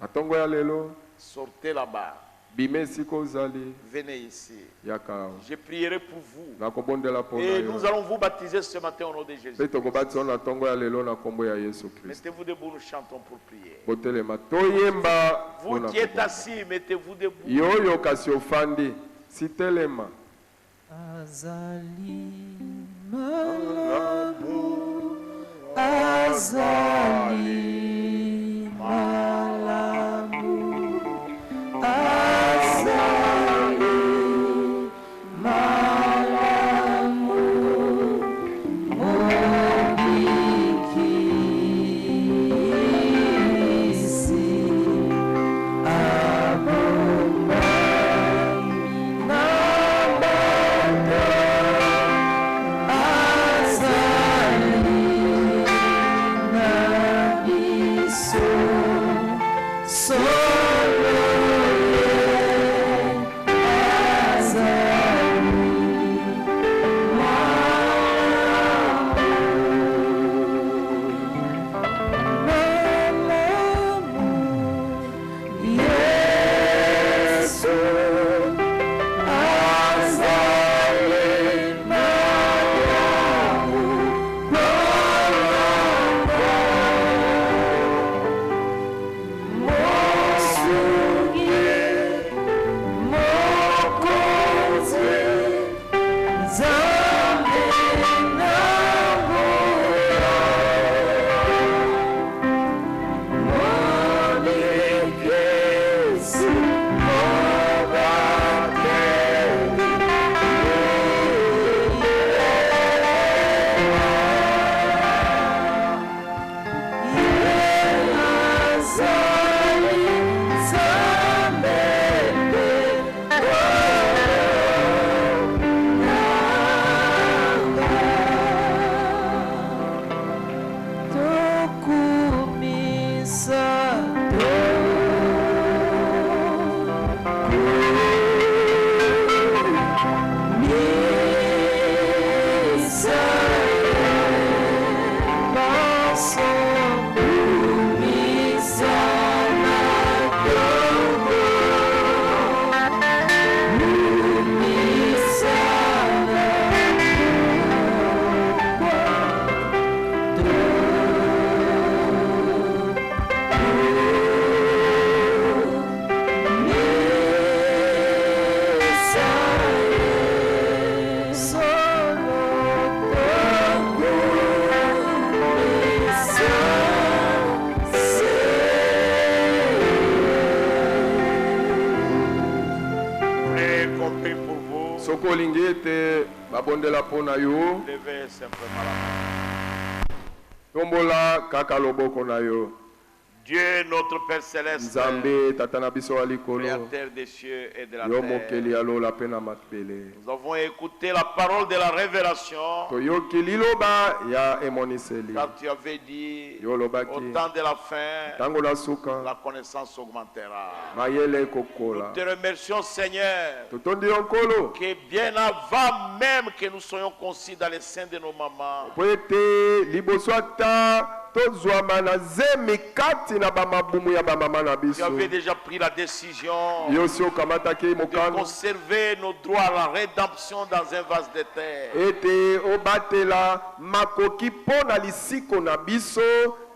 Na tongo ya lelo sortez là-bas, bime siko ozali venez ici. yaka. Je prierai pour vous. Na kobondela pona Et yo. nous allons vous baptiser ce matin au nom de Jésus. Pe tokobatisa na tongo ya lelo na kombo ya Yesu Kristo. Mettez-vous debout, nous chantons pour prier. Botelema toyemba. Vous pona qui êtes kobonga. assis, mettez-vous debout. Yoyo kasi ofandi sitelema. Azali malamu, azali malamu, azali malamu, mobikisi abomba. Azali Soko olingi ete babondela mpo na yo, levez simplement la main. tombola kaka loboko na yo. Dieu, notre Père Céleste, Nzambe tata na biso ya likolo, Créateur des cieux et de la yo terre, mokeli ya lola mpe na mapele. nous avons écouté la parole de la révélation, Toyoki liloba ya emoniseli. car tu avais dit, Yo au lobaki, temps de la fin, tango na suka, la connaissance augmentera. mayele kokola. Nous te remercions, Seigneur, Totondi yo nkolo, que bien avant même que nous soyons conçus dans les seins de nos mamans, po ete liboso ata tozwama na zemi kati na bamabumu ya bamama na tu biso. avais déjà pris la décision Yo si okamataki de mokano conserver nos droits à la rédemption dans un vase de terre. ete obatela makoki mpo na lisiko na biso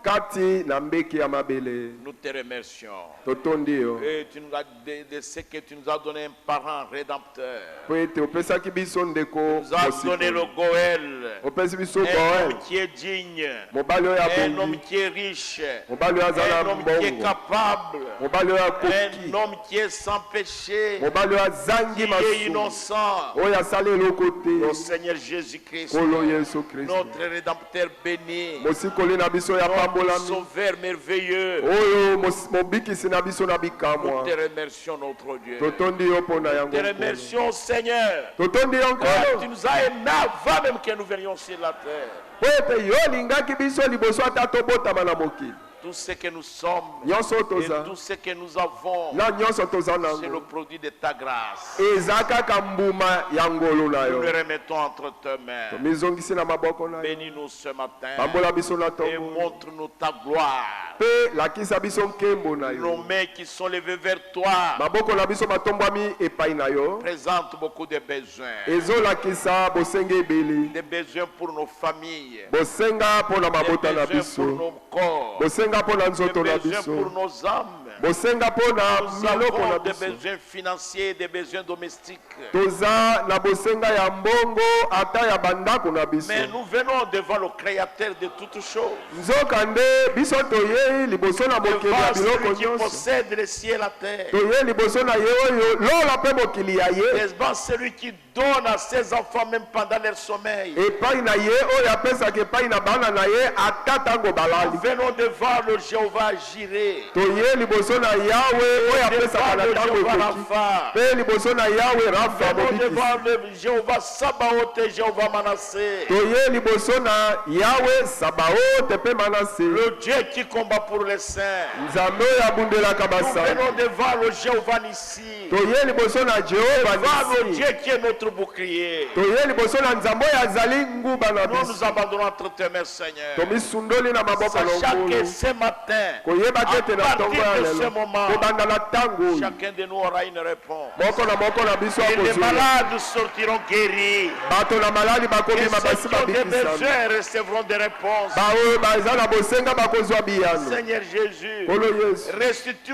kati na mbeki ya mabele. Nous te remercions. Totondi yo Et tu nous as de ce que tu nous as donné un parent rédempteur. po ete opesaki biso ndeko Tu nous as donné le mosikoli. Goël, Opesi biso un Goel, homme qui est digne, mobali oyo un homme abongi, qui est riche, mobali oyo aza na un homme qui est mbongo, capable, mobali oyo un akoki, homme qui est sans péché, mobali oyo qui azangi est masumu, innocent. oyo asala eloko Au te. Seigneur Jésus-Christ, Kolo Yesu Kristo, notre rédempteur béni, mosikoli na biso ya notre pambolami, sauveur merveilleux. oyo mobikisi na biso na Nous bikamwa. te remercions, notre Dieu. Totondi yo mpo na yango Te nkolo. remercions, Seigneur. Totondi yo Car nkolo tu nous as aimés avant même que nous venions sur la terre. po ete yo olingaki biso liboso ata tobotama na mokili. Tout ce que nous sommes Nyonso et toza tout ce que nous avons, na nyonso toza c'est le nango produit de ta grâce. eza kaka mbuma ya ngolu na Nous yo. le remettons entre tes mains. Tomizongisi na maboko na yo, Bénis-nous ce matin pambola biso na et tongo montre-nous ta gloire. mpe lakisa biso nkembo na Nos yo. mains qui sont levées vers toi Maboko na biso matombwami epai na yo présentent beaucoup de besoins. ezolakisa bosenga ebele, Des besoins pour nos familles, bosenga mpo na des mabota na besoins pour biso, nos corps, bosenga mpo na des nzoto na besoins pour biso, nos âmes. bosenga mpo na Nous miloko na avons des biso. besoins financiers, des besoins domestiques. Toza na bosenga ya mbongo ata ya bandako na biso. Mais nous venons devant le Créateur de toutes choses, Nzokande biso toyei liboso na mokili ya devant biloko celui qui nyonso. possède le ciel et la terre, Toyei liboso na ye oyo lola mpe mokili ya ye, devant celui qui donne à ses enfants même pendant leur sommeil. epai na ye oyo apesaka epai na bana na ye ata ntango Nous balali. venons devant le Jéhovah Jireh, Toyei liboso na yawe oyo apesaka devant na le ntango Jéhovah ekoki, Rapha, mpe liboso na yawe rafa venons mobikisi. devant le Jéhovah Sabaoth et Jéhovah Manassé, Toyei liboso na yawe sabaote mpe manase, le Dieu qui combat pour les saints. nzambe oyo abundelaka Nous venons basali. devant le Jéhovah Nissi, Toyei liboso na jehova devant le nisi, Dieu qui est notre bouclier. toyei liboso na nzambe oyo azali nguba na Nous nous biso. abandonnons entre tes mains, Seigneur. Tomisundoli na maboko Sachant que lokolo, ce matin, koyeba te ete na à ntongo ya partir de ce lelo moment, kobanda na ntango oyo chacun de nous aura une réponse. moko na biso Et les akozwa malades sortiront guéris. bato na maladi Et bakobima ceux basi qui ont des babikisama, besoins recevront des réponses. baoyo baza na bosenga bakozwa biyano. Seigneur Jésus, Kolo Yesu, restitue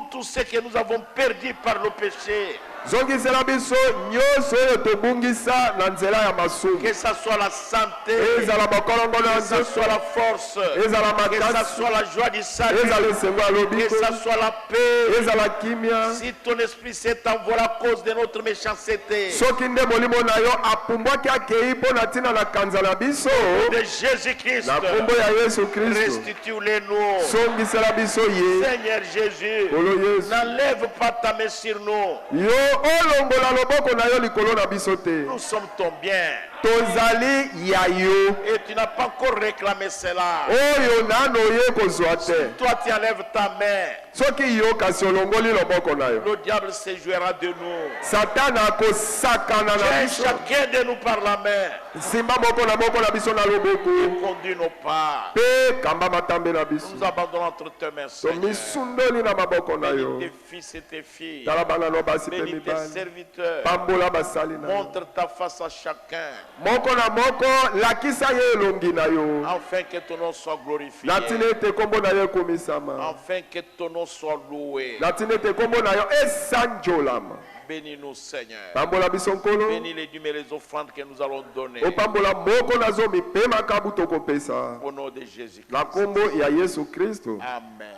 tout ce que nous avons perdu par le péché. zongisela biso nyonso oyo tobungisa na nzela ya masumu, Que ça soit la santé, ezala bakolongono ya que ça nzoto, soit la force, ezala que ça makasi, soit la joie du salut, ezala esengo ya que lobiko, ça soit la paix. ezala kimia. Si ton esprit s'est envolé à cause de notre méchanceté, Soki nde molimo na yo apumbwaki akei mpo na ntina na kanza na biso, de Jésus-Christ, na nkombo ya Yesu Kristo, restitue-les-nous. songisela biso ye. Seigneur Jésus, Kolo Yesu, n'enlève pas ta main sur nous. yo olongola loboko na yo likolo na biso te. Nous sommes ton bien. Tozali ya yo Et tu n'as pas encore réclamé cela. oyo nano ye kozwa te. Toi, tu enlèves ta main. Soki yo kasi olongoli loboko na yo, Le diable se jouera de nous. satana akosakana na Tiens biso, chacun de nous par la main. simba moko na biso na loboko, Conduis nos pas. mpe kamba matambe na biso. Nous abandonnons entre tes mains, Seigneur. Tomisundoli na maboko na yo, Bénis tes fils et tes filles. tala bana no basi mpe Bénis tes mibali, serviteurs. pambola basali na yo. Montre ta face à chacun, Moko na moko lakisa ye elongi na yo, afin que ton nom soit glorifié, na ntina ete kombo na yo ekomisama, afin que ton nom soit loué. na ntina ete kombo na yo esanjolama. Bénis-nous, Seigneur. Pambola biso nkolo, Bénis les dîmes et les offrandes que nous allons donner. opambola moko na zomi mpe makabu tokopesa, Au nom de Jésus-Christ. na kombo ya Yesu Kristo. Amen.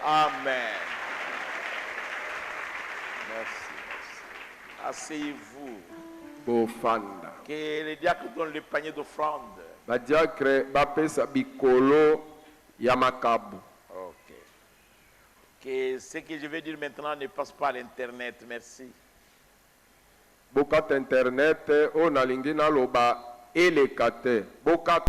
Amen. Merci. Asseyez-vous. bofanda. Que les diacres donnent le panier d'offrande. Badiakre bapesa bikolo ya makabu. Ok. Que ce que je vais dire maintenant ne passe pas à l'internet. Merci. Bokata internet o nalingi naloba elekate. Bokata